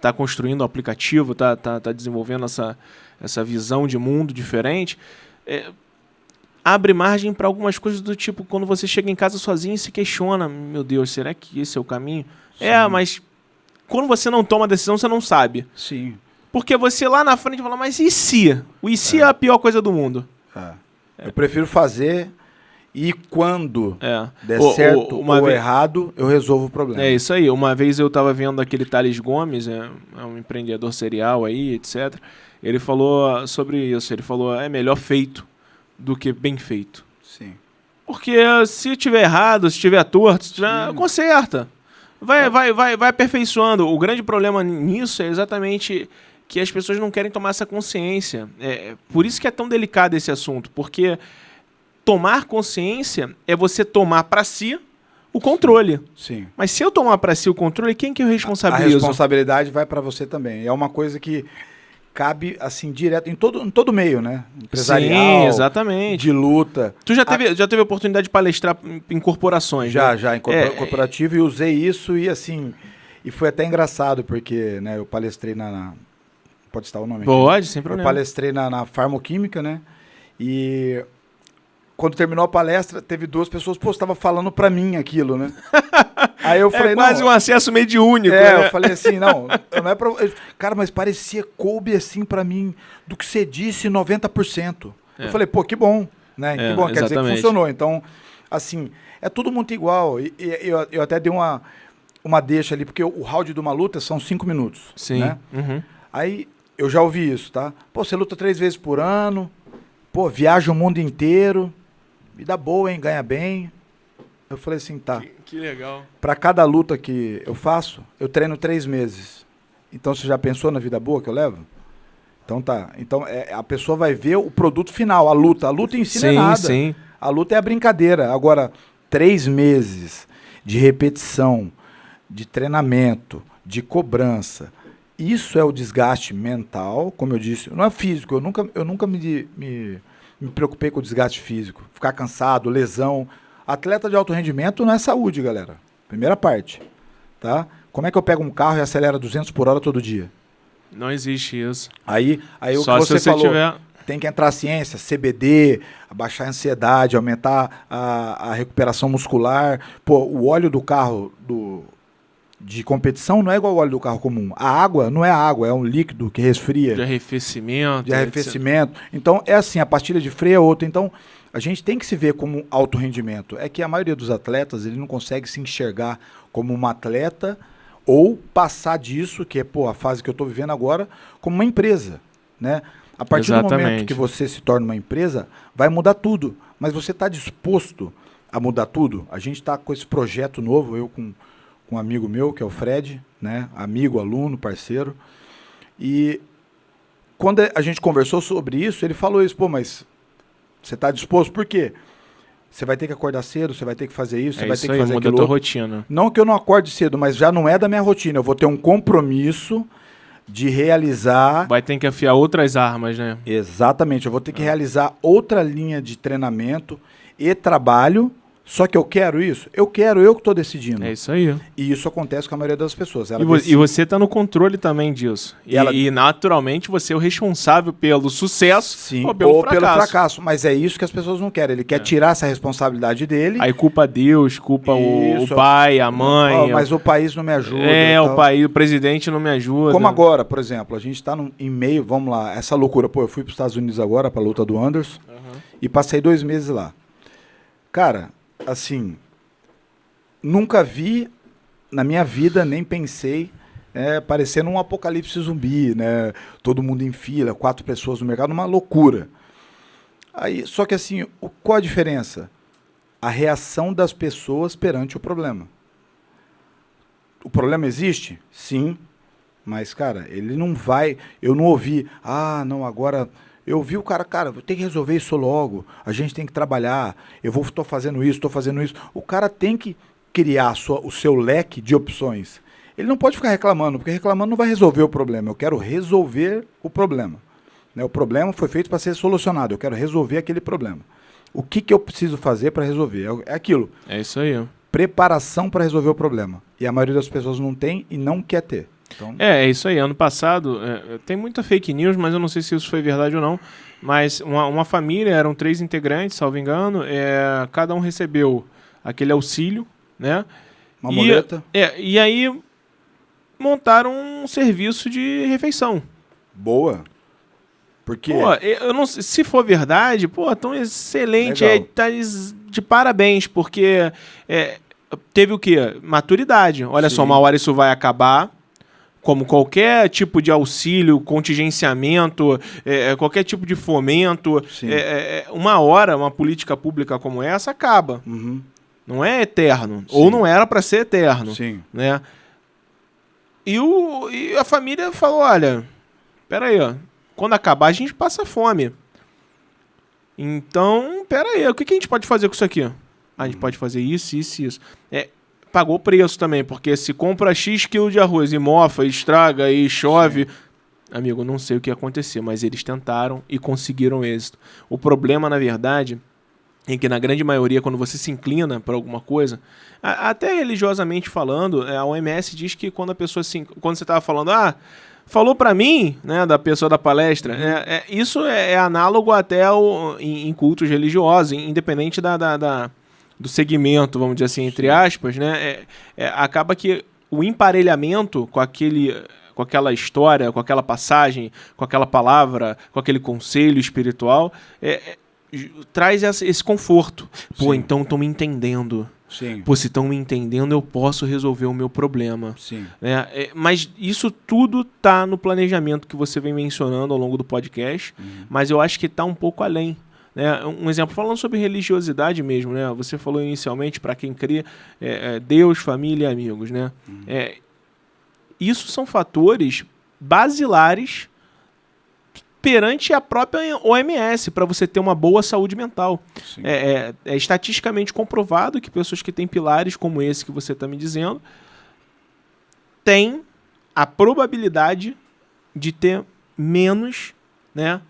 tá construindo um aplicativo, tá desenvolvendo essa visão de mundo diferente, abre margem para algumas coisas do tipo, quando você chega em casa sozinho e se questiona, meu Deus, será que esse é o caminho? Sim. Mas quando você não toma a decisão, você não sabe. Sim. Porque você lá na frente fala, mas e se? O e se é a pior coisa do mundo. Eu prefiro fazer e quando der certo ou errado, eu resolvo o problema. É isso aí. Uma vez eu estava vendo aquele Thales Gomes, é um empreendedor serial aí, etc. Ele falou sobre isso. Ele falou, é melhor feito do que bem feito. Sim. Porque se tiver errado, se tiver torto, conserta. Vai aperfeiçoando. O grande problema nisso é exatamente que as pessoas não querem tomar essa consciência. Por isso que é tão delicado esse assunto, porque tomar consciência é você tomar para si o controle. Sim. Mas se eu tomar para si o controle, quem que eu responsabilizo? A responsabilidade vai para você também. É uma coisa que cabe assim direto em todo meio, né? Empresarial. Sim, exatamente. De luta. Tu já teve a oportunidade de palestrar em corporações? Já em corporativo e usei isso e assim, e foi até engraçado porque, né, eu palestrei pode citar o nome? Pode, sem problema. Eu palestrei na Farmoquímica, né? E quando terminou a palestra, teve 2 pessoas, você estava falando para mim aquilo, né? Aí eu falei, quase um acesso mediúnico. Eu falei assim, não é pra... Cara, mas parecia, coube assim para mim, do que você disse, 90%. Eu falei, pô, que bom, né? Que bom, quer dizer que funcionou. Então, assim, é tudo muito igual. E eu até dei uma deixa ali, porque o round de uma luta são 5 minutos. Sim. Né? Uhum. Aí, eu já ouvi isso, tá? Pô, você luta 3 vezes por ano, pô, viaja o mundo inteiro, vida boa, hein? Ganha bem. Eu falei assim, tá. Que legal. Para cada luta que eu faço, eu treino 3 meses. Então, você já pensou na vida boa que eu levo? Então, tá. Então, a pessoa vai ver o produto final, a luta. A luta em si não é nada. Sim. A luta é a brincadeira. Agora, 3 meses de repetição, de treinamento, de cobrança. Isso é o desgaste mental, como eu disse. Não é físico. Eu nunca me preocupei com o desgaste físico. Ficar cansado, lesão. Atleta de alto rendimento não é saúde, galera. Primeira parte. Tá? Como é que eu pego um carro e acelero 200 por hora todo dia? Não existe isso. Aí só o que você falou, tiver... tem que entrar a ciência, CBD, abaixar a ansiedade, aumentar a recuperação muscular. Pô, o óleo do carro de competição não é igual ao óleo do carro comum. A água não é água, é um líquido que resfria. De arrefecimento. De arrefecimento. Então, é assim, a pastilha de freio é outra. Então, a gente tem que se ver como alto rendimento. É que a maioria dos atletas, ele não consegue se enxergar como um atleta ou passar disso, que é a fase que eu estou vivendo agora, como uma empresa, né? A partir do momento que você se torna uma empresa, vai mudar tudo. Mas você está disposto a mudar tudo? A gente está com esse projeto novo, eu com um amigo meu, que é o Fred, né? Amigo, aluno, parceiro. E quando a gente conversou sobre isso, ele falou isso, mas você está disposto? Por quê? Você vai ter que acordar cedo, você vai ter que fazer isso, você vai ter que fazer aquilo. Muda a tua rotina. Não que eu não acorde cedo, mas já não é da minha rotina. Eu vou ter um compromisso de realizar... Vai ter que afiar outras armas, né? Exatamente. Eu vou ter que realizar outra linha de treinamento e trabalho. Só que eu quero isso? Eu que estou decidindo. É isso aí. E isso acontece com a maioria das pessoas. E você está no controle também disso. E naturalmente você é o responsável pelo sucesso. Sim, ou pelo fracasso. Mas é isso que as pessoas não querem. Ele quer tirar essa responsabilidade dele. Aí culpa Deus, culpa o pai, a mãe. Mas o país não me ajuda. O presidente não me ajuda. Como agora, por exemplo, a gente está em meio, vamos lá, essa loucura. Pô, eu fui para os Estados Unidos agora, para a luta do Anderson, e passei 2 meses lá. Cara... Assim, nunca vi na minha vida, nem pensei, parecendo um apocalipse zumbi, né? Todo mundo em fila, 4 pessoas no mercado, uma loucura. Aí, só que assim, qual a diferença? A reação das pessoas perante o problema. O problema existe? Sim, mas, cara, ele não vai... Eu não ouvi, agora... Eu vi o cara, eu tenho que resolver isso logo, a gente tem que trabalhar, estou fazendo isso. O cara tem que criar o seu leque de opções. Ele não pode ficar reclamando, porque reclamando não vai resolver o problema. Eu quero resolver o problema. Né? O problema foi feito para ser solucionado, eu quero resolver aquele problema. O que eu preciso fazer para resolver? É aquilo. É isso aí. Preparação para resolver o problema. E a maioria das pessoas não tem e não quer ter. Então... É isso aí. Ano passado, tem muita fake news, mas eu não sei se isso foi verdade ou não. Mas uma família, eram 3 integrantes, salvo engano, cada um recebeu aquele auxílio, né? Uma muleta. E aí montaram um serviço de refeição. Boa. Porque... Pô, eu não, se for verdade, pô, tão excelente. Tá de parabéns, porque teve o quê? Maturidade. Olha só, uma hora isso vai acabar. Como qualquer tipo de auxílio, contingenciamento, qualquer tipo de fomento, uma hora, uma política pública como essa acaba. Uhum. Não é eterno. Sim. Ou não era para ser eterno. Sim. Né? E a família falou, olha, peraí, ó, quando acabar a gente passa fome. Então, peraí, o que a gente pode fazer com isso aqui? A gente pode fazer isso, isso e isso. Pagou o preço também, porque se compra X quilos de arroz e mofa, e estraga e chove... Sim. Amigo, não sei o que ia acontecer, mas eles tentaram e conseguiram êxito. O problema, na verdade, é que na grande maioria, quando você se inclina para alguma coisa, até religiosamente falando, a OMS diz que quando a pessoa quando você estava falando, falou para mim, né, da pessoa da palestra, isso é análogo até em cultos religiosos, independente do segmento, vamos dizer assim, entre aspas, né? Acaba que o emparelhamento com aquela história, com aquela passagem, com aquela palavra, com aquele conselho espiritual, traz esse conforto. Pô, Sim. então estão me entendendo. Sim. Pô, se estão me entendendo, eu posso resolver o meu problema. Sim. Mas isso tudo tá no planejamento que você vem mencionando ao longo do podcast, mas eu acho que tá um pouco além. Um exemplo, falando sobre religiosidade mesmo, né? Você falou inicialmente, para quem crê, Deus, família e amigos, né? Isso são fatores basilares perante a própria OMS, para você ter uma boa saúde mental. É estatisticamente comprovado que pessoas que têm pilares como esse que você está me dizendo têm a probabilidade de ter menos, né?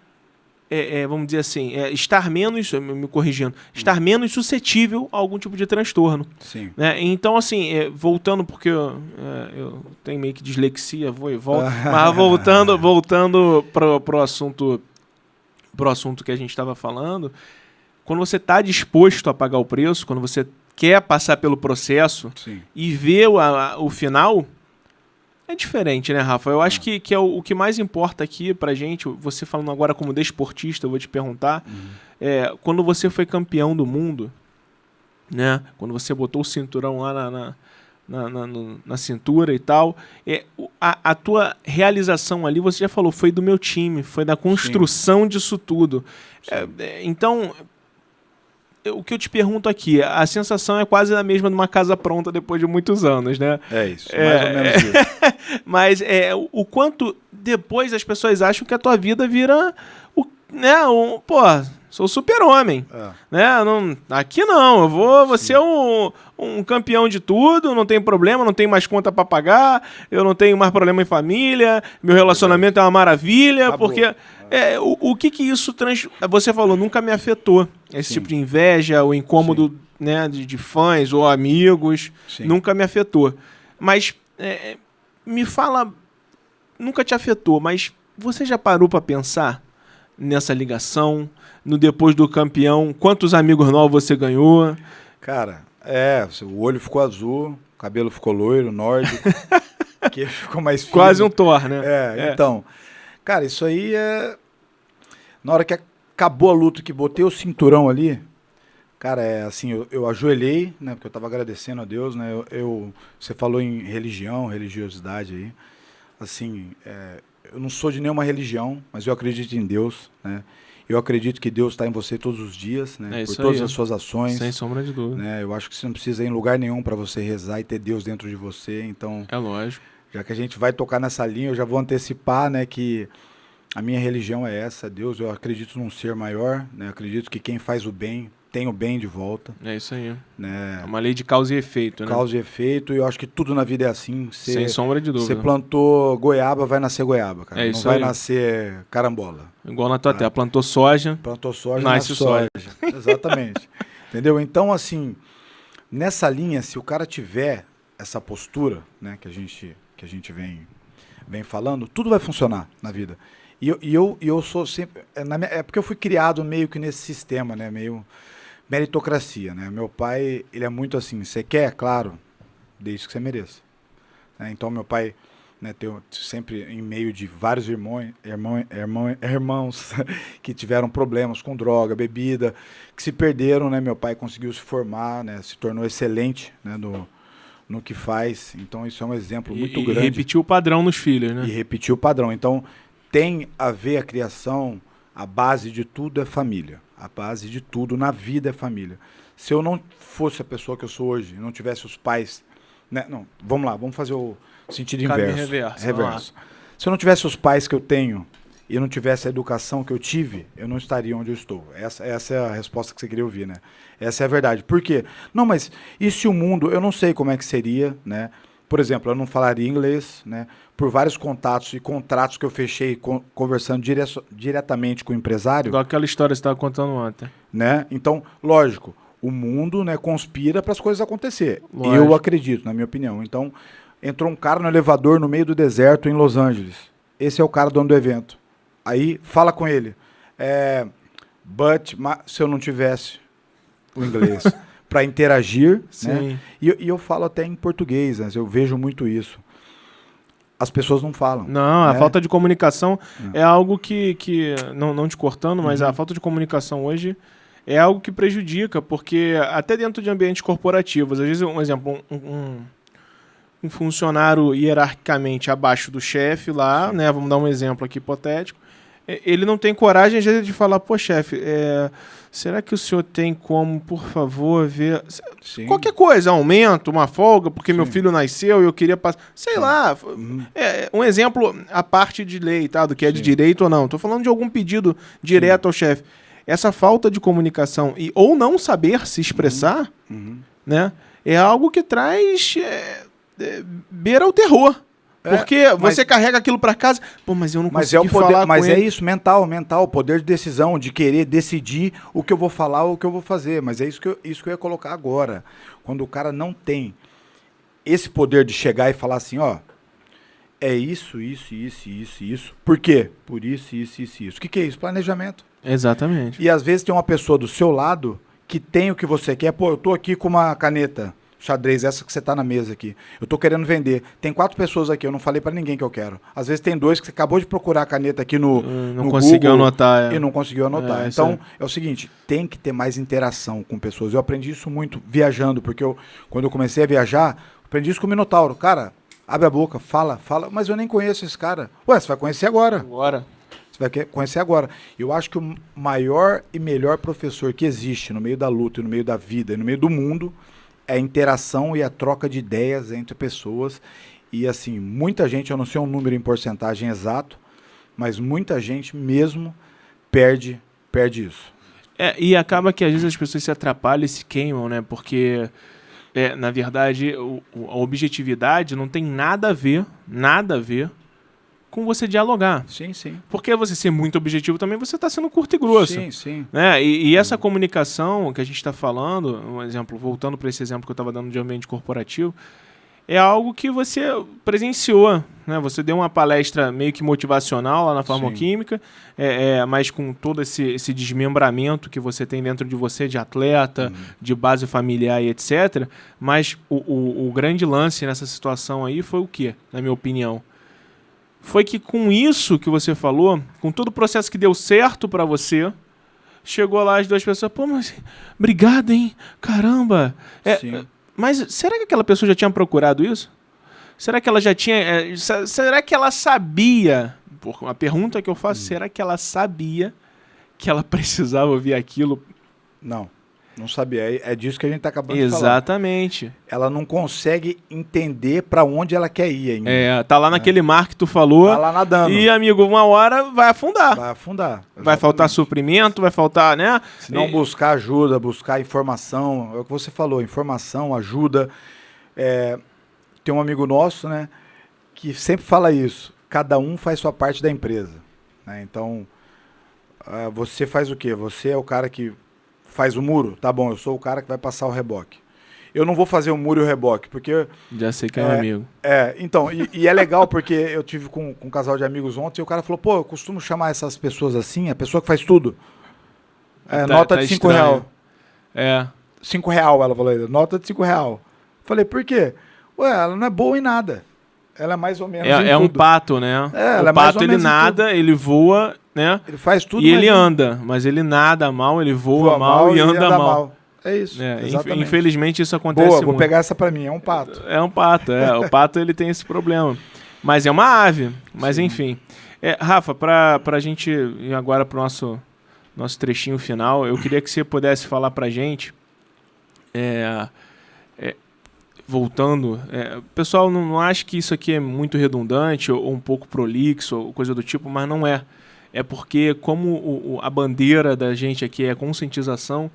Vamos dizer assim, estar menos, me corrigindo, estar menos suscetível a algum tipo de transtorno. Sim. Né? Então, assim, voltando, porque eu tenho meio que dislexia, vou e volto, mas voltando pro assunto que a gente estava falando, quando você está disposto a pagar o preço, quando você quer passar pelo processo e ver o final... É diferente, né, Rafa? Eu acho que é o que mais importa aqui pra gente, você falando agora como desportista, eu vou te perguntar, quando você foi campeão do mundo, né? Quando você botou o cinturão lá na cintura e tal, a tua realização ali, você já falou, foi do meu time, foi da construção disso tudo. Então... O que eu te pergunto aqui, a sensação é quase a mesma de uma casa pronta depois de muitos anos, né? É isso, mais ou menos isso. Mas o quanto depois as pessoas acham que a tua vida vira, sou super-homem. Né? Aqui não, eu vou ser um campeão de tudo, não tem problema, não tenho mais conta para pagar, eu não tenho mais problema em família, meu relacionamento é uma maravilha, acabou. Porque... o que isso você falou, nunca me afetou. Esse tipo de inveja, o incômodo, né, de fãs ou amigos, nunca me afetou. Mas me fala, nunca te afetou, mas você já parou para pensar nessa ligação, no depois do campeão, quantos amigos novos você ganhou? Cara, o olho ficou azul, o cabelo ficou loiro, nórdico, o queixo ficou mais fino. Quase um Thor, né? Então... Cara, isso aí na hora que acabou a luta, que botei o cinturão ali, cara, assim, eu ajoelhei, né? Porque eu tava agradecendo a Deus, né? Você falou em religiosidade aí. Assim, eu não sou de nenhuma religião, mas eu acredito em Deus, né? Eu acredito que Deus está em você todos os dias, né? Por todas as suas ações. Sem sombra de dúvida. Né? Eu acho que você não precisa ir em lugar nenhum para você rezar e ter Deus dentro de você, então... É lógico. Já que a gente vai tocar nessa linha, eu já vou antecipar, né, que a minha religião é essa, Deus. Eu acredito num ser maior, né? Eu acredito que quem faz o bem tem o bem de volta. É isso aí. Né? É uma lei de causa e efeito, né? Causa e efeito, e eu acho que tudo na vida é assim. Sem sombra de dúvida. Você plantou goiaba, vai nascer goiaba, cara. É Não isso vai aí. nascer carambola. Igual na tua terra. Plantou soja, Plantou soja, nasce nasce soja. Exatamente. Entendeu? Então, assim, nessa linha, se o cara tiver essa postura, né, que a gente vem falando, tudo vai funcionar na vida. E eu sou sempre... É porque eu fui criado meio que nesse sistema, né? Meio meritocracia, né? Meu pai, ele é muito assim, você quer? Claro, desde que você mereça. Né? Então, meu pai, né, sempre em meio de vários irmãos que tiveram problemas com droga, bebida, que se perderam, né? Meu pai conseguiu se formar, né? Se tornou excelente, né? No que faz. Então, isso é um exemplo muito grande. E repetiu o padrão nos filhos, né? E repetiu o padrão. Então, tem a ver a criação, a base de tudo é família. A base de tudo na vida é família. Se eu não fosse a pessoa que eu sou hoje, não tivesse os pais... Né? Não, vamos lá, vamos fazer o sentido inverso. Reverso. Se eu não tivesse os pais que eu tenho e não tivesse a educação que eu tive, eu não estaria onde eu estou. Essa é a resposta que você queria ouvir, né? Essa é a verdade. Por quê? Não, mas e se o mundo... Eu não sei como é que seria, né? Por exemplo, eu não falaria inglês, né? Por vários contatos e contratos que eu fechei conversando diretamente com o empresário. Igual aquela história que você estava contando ontem. Né? Então, lógico, o mundo, né, conspira para as coisas acontecer. Lógico. Eu acredito, na minha opinião. Então, entrou um cara no elevador no meio do deserto em Los Angeles. Esse é o cara dono do evento. Aí, fala com ele. Se eu não tivesse o inglês... para interagir, né? E eu falo até em português, né? Eu vejo muito isso. As pessoas não falam. Não, né? A falta de comunicação é algo que não te cortando, mas a falta de comunicação hoje é algo que prejudica, porque até dentro de ambientes corporativos, às vezes, um exemplo, um funcionário hierarquicamente abaixo do chefe lá, né? Vamos dar um exemplo aqui hipotético, ele não tem coragem, às vezes, de falar, pô, chefe, será que o senhor tem como, por favor, ver... Sim. Qualquer coisa, aumento, uma folga, porque meu filho nasceu e eu queria passar... Sei lá. Um exemplo, a parte de lei, tá? Do que é de direito ou não. Estou falando de algum pedido direto ao chefe. Essa falta de comunicação ou não saber se expressar, né? É algo que traz... beira o terror. Porque você carrega aquilo para casa, pô, mas eu não consigo falar Mas com ele. isso, mental, poder de decisão, de querer decidir o que eu vou falar ou o que eu vou fazer. Mas é isso que eu ia colocar agora. Quando o cara não tem esse poder de chegar e falar assim, ó, é isso. Por quê? Por isso. O que é isso? Planejamento. Exatamente. E às vezes tem uma pessoa do seu lado que tem o que você quer. Pô, eu tô aqui com uma caneta xadrez, essa que você tá na mesa aqui. Eu tô querendo vender. Tem 4 pessoas aqui, eu não falei pra ninguém que eu quero. Às vezes tem 2 que você acabou de procurar a caneta aqui no conseguiu Google anotar. E não conseguiu anotar. Então, é o seguinte, tem que ter mais interação com pessoas. Eu aprendi isso muito viajando, porque quando eu comecei a viajar, aprendi isso com o Minotauro. Cara, abre a boca, fala, mas eu nem conheço esse cara. Ué, você vai conhecer agora. Você vai conhecer agora. Eu acho que o maior e melhor professor que existe no meio da luta, no meio da vida e no meio do mundo é a interação e a troca de ideias entre pessoas. E assim, muita gente, eu não sei um número em porcentagem exato, mas muita gente mesmo perde isso. E acaba que às vezes as pessoas se atrapalham e se queimam, né? Porque, na verdade, a objetividade não tem nada a ver com você dialogar. Sim. Porque você ser muito objetivo também, você está sendo curto e grosso. Sim. Né? E essa comunicação que a gente está falando, um exemplo, voltando para esse exemplo que eu estava dando de ambiente corporativo, é algo que você presenciou. Né? Você deu uma palestra meio que motivacional lá na Farmoquímica, mas com todo esse desmembramento que você tem dentro de você, de atleta, de base familiar e etc. Mas o grande lance nessa situação aí foi o quê, na minha opinião? Foi que com isso que você falou, com todo o processo que deu certo pra você, chegou lá as 2 pessoas, pô, mas obrigado, hein? Caramba! Mas será que aquela pessoa já tinha procurado isso? Será que ela já tinha... será que ela sabia? A pergunta que eu faço, será que ela sabia que ela precisava ouvir aquilo? Não. Não sabia. É disso que a gente está acabando de falar. Exatamente. Ela não consegue entender para onde ela quer ir ainda. Tá lá naquele mar que tu falou. Tá lá nadando. E, amigo, uma hora vai afundar. Vai afundar. Exatamente. Vai faltar suprimento, vai faltar, né? Se não buscar ajuda, buscar informação, é o que você falou, informação, ajuda. Tem um amigo nosso, né, que sempre fala isso, cada um faz sua parte da empresa, né? Então, você faz o quê? Você é o cara que faz o muro? Tá bom, eu sou o cara que vai passar o reboque. Eu não vou fazer o muro e o reboque, porque... Já sei que é um amigo. Então, e é legal porque eu tive com um casal de amigos ontem e o cara falou, pô, eu costumo chamar essas pessoas assim, a pessoa que faz tudo. Nota de R$5. R$5, ela falou, nota de R$5. Falei, por quê? Ué, ela não é boa em nada. Ela é mais ou menos um tudo. pato, né? Ela o pato, ele nada, ele voa, né? Ele faz tudo, e ele anda, mas ele nada mal, ele voa mal e anda mal. É isso, exatamente. Infelizmente isso acontece muito. Vou pegar essa pra mim, é um pato. É um pato, o pato ele tem esse problema. Mas é uma ave, mas enfim. Rafa, pra gente ir agora pro nosso trechinho final, eu queria que você pudesse falar pra gente, voltando, pessoal não acha que isso aqui é muito redundante ou um pouco prolixo ou coisa do tipo, mas não é. É porque como a bandeira da gente aqui é conscientização,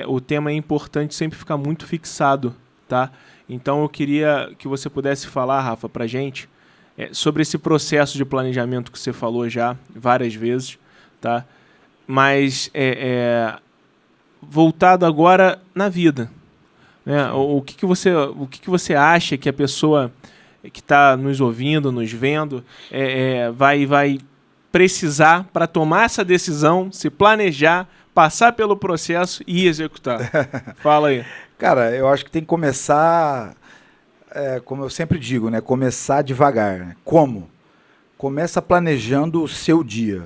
o tema é importante sempre ficar muito fixado, tá? Então eu queria que você pudesse falar, Rafa, pra gente sobre esse processo de planejamento que você falou já várias vezes, tá? Mas voltado agora na vida. O que você acha que a pessoa que está nos ouvindo, nos vendo, vai precisar para tomar essa decisão, se planejar, passar pelo processo e executar? Fala aí. Cara, eu acho que tem que começar, como eu sempre digo, né? Começar devagar. Como? Começa planejando o seu dia.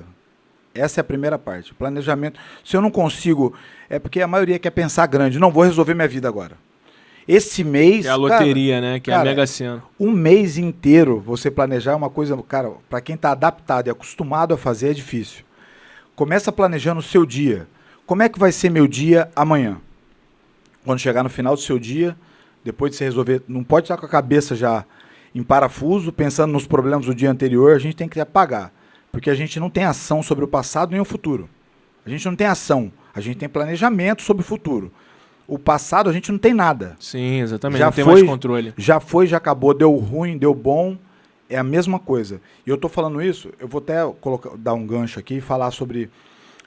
Essa é a primeira parte. Planejamento. Se eu não consigo... É porque a maioria quer pensar grande. Não, vou resolver minha vida agora. Esse mês... Que é a loteria, né? Que é a Mega Sena. Um mês inteiro você planejar é uma coisa... Cara, para quem está adaptado e acostumado a fazer é difícil. Começa planejando o seu dia. Como é que vai ser meu dia amanhã? Quando chegar no final do seu dia, depois de você resolver... Não pode estar com a cabeça já em parafuso, pensando nos problemas do dia anterior. A gente tem que apagar. Porque a gente não tem ação sobre o passado nem o futuro. A gente não tem ação. A gente tem planejamento sobre o futuro. O passado a gente não tem nada. Sim, exatamente. Já não tem mais controle. Já foi, já acabou, deu ruim, deu bom. É a mesma coisa. E eu tô falando isso, eu vou até dar um gancho aqui e falar sobre...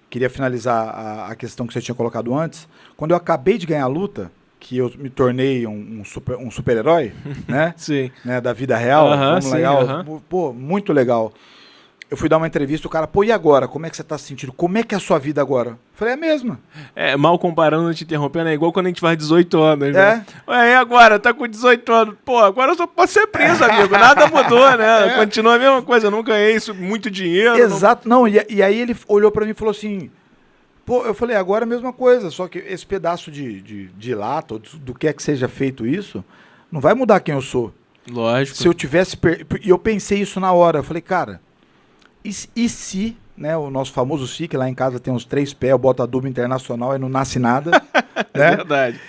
Queria finalizar a questão que você tinha colocado antes. Quando eu acabei de ganhar a luta, que eu me tornei um super-herói, né? Sim. Né? Da vida real. Legal. Pô, muito legal. Eu fui dar uma entrevista, o cara, pô, e agora? Como é que você tá se sentindo? Como é que é a sua vida agora? Eu falei, é a mesma. Mal comparando, te interrompendo, é igual quando a gente faz 18 anos, né? Ué, e agora? Tá com 18 anos. Pô, agora eu só posso ser preso, amigo. Nada mudou, né? Continua a mesma coisa, eu não ganhei isso, muito dinheiro. Exato, não. E aí ele olhou pra mim e falou assim, pô, eu falei, agora é a mesma coisa, só que esse pedaço de lata, ou do que é que seja feito isso, não vai mudar quem eu sou. Lógico. Se eu tivesse... E eu pensei isso na hora, eu falei, cara... E se, né, o nosso famoso SI, que lá em casa tem uns 3 pés, eu boto adubo internacional e não nasce nada, né? É verdade.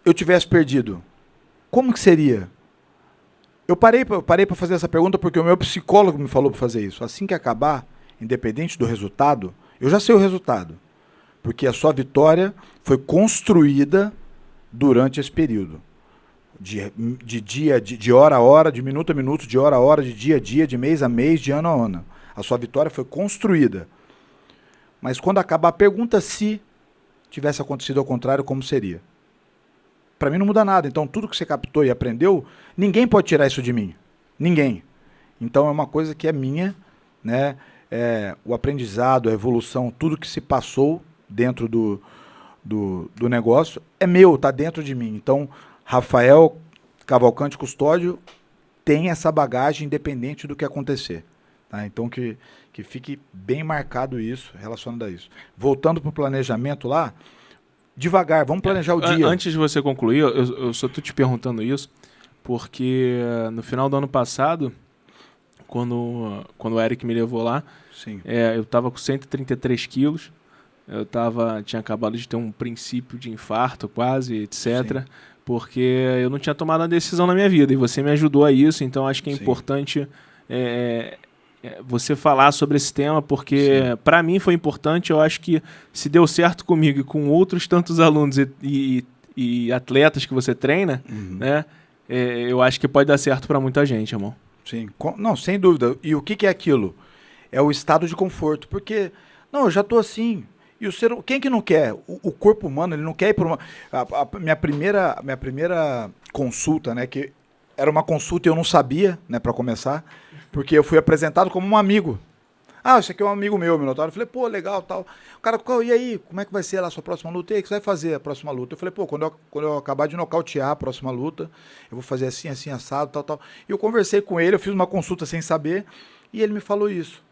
Eu tivesse perdido, como que seria? Eu parei para fazer essa pergunta porque o meu psicólogo me falou para fazer isso. Assim que acabar, independente do resultado, eu já sei o resultado. Porque a sua vitória foi construída durante esse período. De hora a hora, de minuto a minuto, de hora a hora, de dia a dia, de mês a mês, de ano a ano. A sua vitória foi construída. Mas quando acabar, pergunta se tivesse acontecido ao contrário, como seria. Para mim não muda nada. Então, tudo que você captou e aprendeu, ninguém pode tirar isso de mim. Ninguém. Então, é uma coisa que é minha, né? O aprendizado, a evolução, tudo que se passou dentro do negócio é meu, está dentro de mim. Então, Rafael Cavalcante Custódio tem essa bagagem independente do que acontecer. Tá? Então, que fique bem marcado isso, relacionado a isso. Voltando para o planejamento lá, devagar, vamos planejar o dia. Antes de você concluir, eu só estou te perguntando isso, porque no final do ano passado, quando o Eric me levou lá, Sim. Eu estava com 133 quilos, tinha acabado de ter um princípio de infarto quase, etc. Sim. Porque eu não tinha tomado uma decisão na minha vida e você me ajudou a isso, então acho que é Sim. importante você falar sobre esse tema, porque para mim foi importante. Eu acho que se deu certo comigo e com outros tantos alunos e atletas que você treina, né, eu acho que pode dar certo para muita gente, irmão. Sim, não, sem dúvida. E o que é aquilo? É o estado de conforto, porque, não, eu já tô assim. E quem que não quer? O corpo humano, ele não quer ir por uma... Minha primeira consulta, né, que era uma consulta e eu não sabia, né, para começar, porque eu fui apresentado como um amigo. Ah, esse aqui é um amigo meu, Minotauro. Eu falei, pô, legal, tal. O cara, e aí, como é que vai ser lá a sua próxima luta? E aí, o que você vai fazer a próxima luta? Eu falei, pô, quando eu acabar de nocautear a próxima luta, eu vou fazer assim, assim, assado, tal, tal. E eu conversei com ele, eu fiz uma consulta sem saber, e ele me falou isso.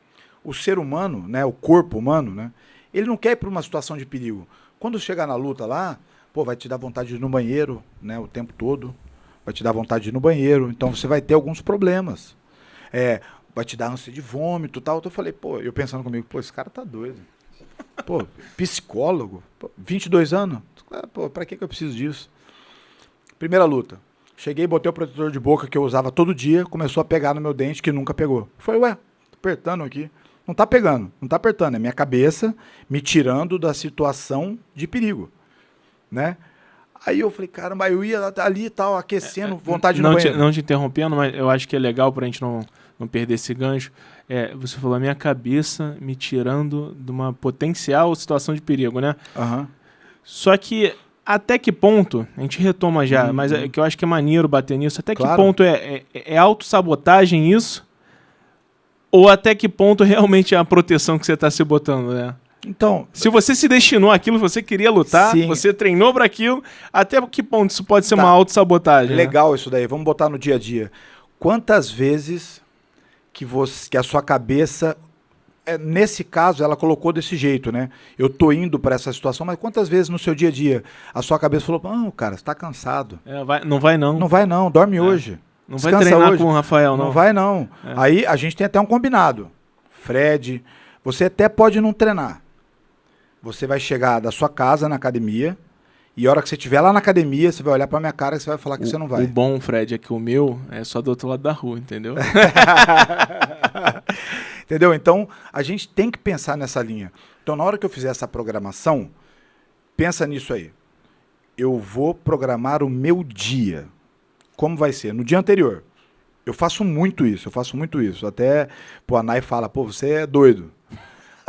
O ser humano, né, o corpo humano, né, ele não quer ir para uma situação de perigo. Quando chegar na luta lá, pô, vai te dar vontade de ir no banheiro, né, o tempo todo. Vai te dar vontade de ir no banheiro. Então você vai ter alguns problemas. Vai te dar ânsia de vômito e tal. Então eu falei, pô, eu pensando comigo, pô, esse cara tá doido. Pô, psicólogo? Pô, 22 anos? Pô, pra que eu preciso disso? Primeira luta. Cheguei, botei o protetor de boca que eu usava todo dia, começou a pegar no meu dente que nunca pegou. Falei, ué, tô apertando aqui. Não tá pegando, não tá apertando. É minha cabeça me tirando da situação de perigo, né? Aí eu falei, caramba, eu ia ali e tal, aquecendo, vontade de ir no banheiro. Não te interrompendo, mas eu acho que é legal pra gente não perder esse gancho. Você falou, a minha cabeça me tirando de uma potencial situação de perigo, né? Uhum. Só que até que ponto, a gente retoma já, mas que eu acho que é maneiro bater nisso, até que ponto é autossabotagem isso? Ou até que ponto realmente é a proteção que você está se botando, né? Então, se você se destinou àquilo, você queria lutar, sim. Você treinou para aquilo, até que ponto isso pode ser uma autossabotagem? Legal, né? Isso daí, vamos botar no dia a dia. Quantas vezes que a sua cabeça, nesse caso, ela colocou desse jeito, né? Eu tô indo para essa situação, mas quantas vezes no seu dia a dia a sua cabeça falou, não, cara, você tá cansado. Não vai não. Não vai não, dorme hoje. Não vai treinar hoje. com o Rafael, não. Não vai não. Aí a gente tem até um combinado. Fred, você até pode não treinar. Você vai chegar da sua casa na academia e a hora que você estiver lá na academia, você vai olhar pra minha cara e você vai falar que você não vai. O bom, Fred, é que o meu é só do outro lado da rua, entendeu? Entendeu? Então, a gente tem que pensar nessa linha. Então, na hora que eu fizer essa programação, pensa nisso aí. Eu vou programar o meu dia. Como vai ser? No dia anterior. Eu faço muito isso. Até, a Nai fala, você é doido.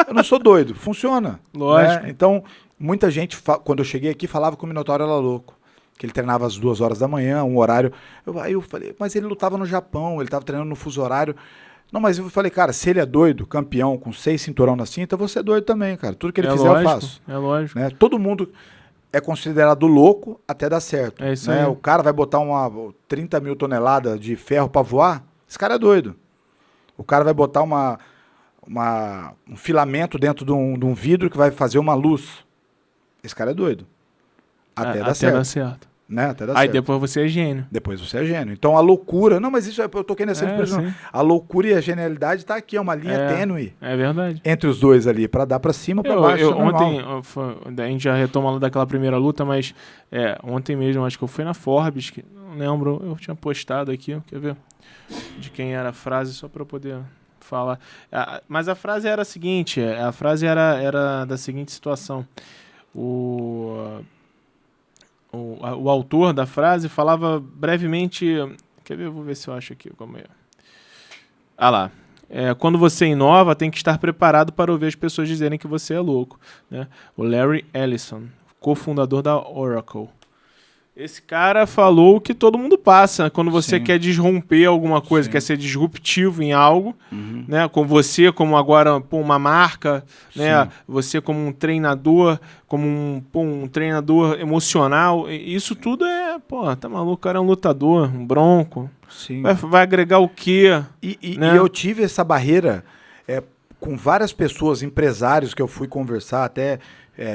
Eu não sou doido, funciona. Lógico. Né? Então, muita gente, quando eu cheguei aqui, falava que o Minotauro era louco. Que ele treinava às 2 horas da manhã, um horário. Aí eu falei, mas ele lutava no Japão, ele estava treinando no fuso horário. Não, mas eu falei, cara, se ele é doido, campeão, com 6 cinturão na cinta, você é doido também, cara. Tudo que ele fizer, lógico, eu faço. É lógico. Né? Todo mundo é considerado louco até dar certo. É isso né? aí. O cara vai botar 30 mil toneladas de ferro para voar, esse cara é doido. O cara vai botar um filamento dentro de um vidro que vai fazer uma luz. Esse cara é doido. Até dar certo. Né? Até dar Aí certo. depois você é gênio. Depois você é gênio. Então a loucura... Não, mas isso eu toquei nessa expressão. A loucura e a genialidade tá aqui, é uma linha tênue. É verdade. Entre os dois ali, para dar para cima ou para baixo. Ontem, a gente já retoma daquela primeira luta, mas ontem mesmo, acho que eu fui na Forbes, que não lembro, eu tinha postado aqui, quer ver? De quem era a frase, só para eu poder falar. Mas a frase era a seguinte, a frase era da seguinte situação. O autor da frase falava brevemente... Quer ver? Eu vou ver se eu acho aqui como é. Lá. Quando você inova, tem que estar preparado para ouvir as pessoas dizerem que você é louco. Né? O Larry Ellison, cofundador da Oracle. Esse cara falou que todo mundo passa quando você quer desromper alguma coisa, quer ser disruptivo em algo, né? Com você como agora uma marca, né? Você como um treinador, como um treinador emocional, isso tudo tá maluco, o cara é um lutador, um bronco. Sim. Vai agregar o quê? Né? E eu tive essa barreira com várias pessoas, empresários que eu fui conversar até...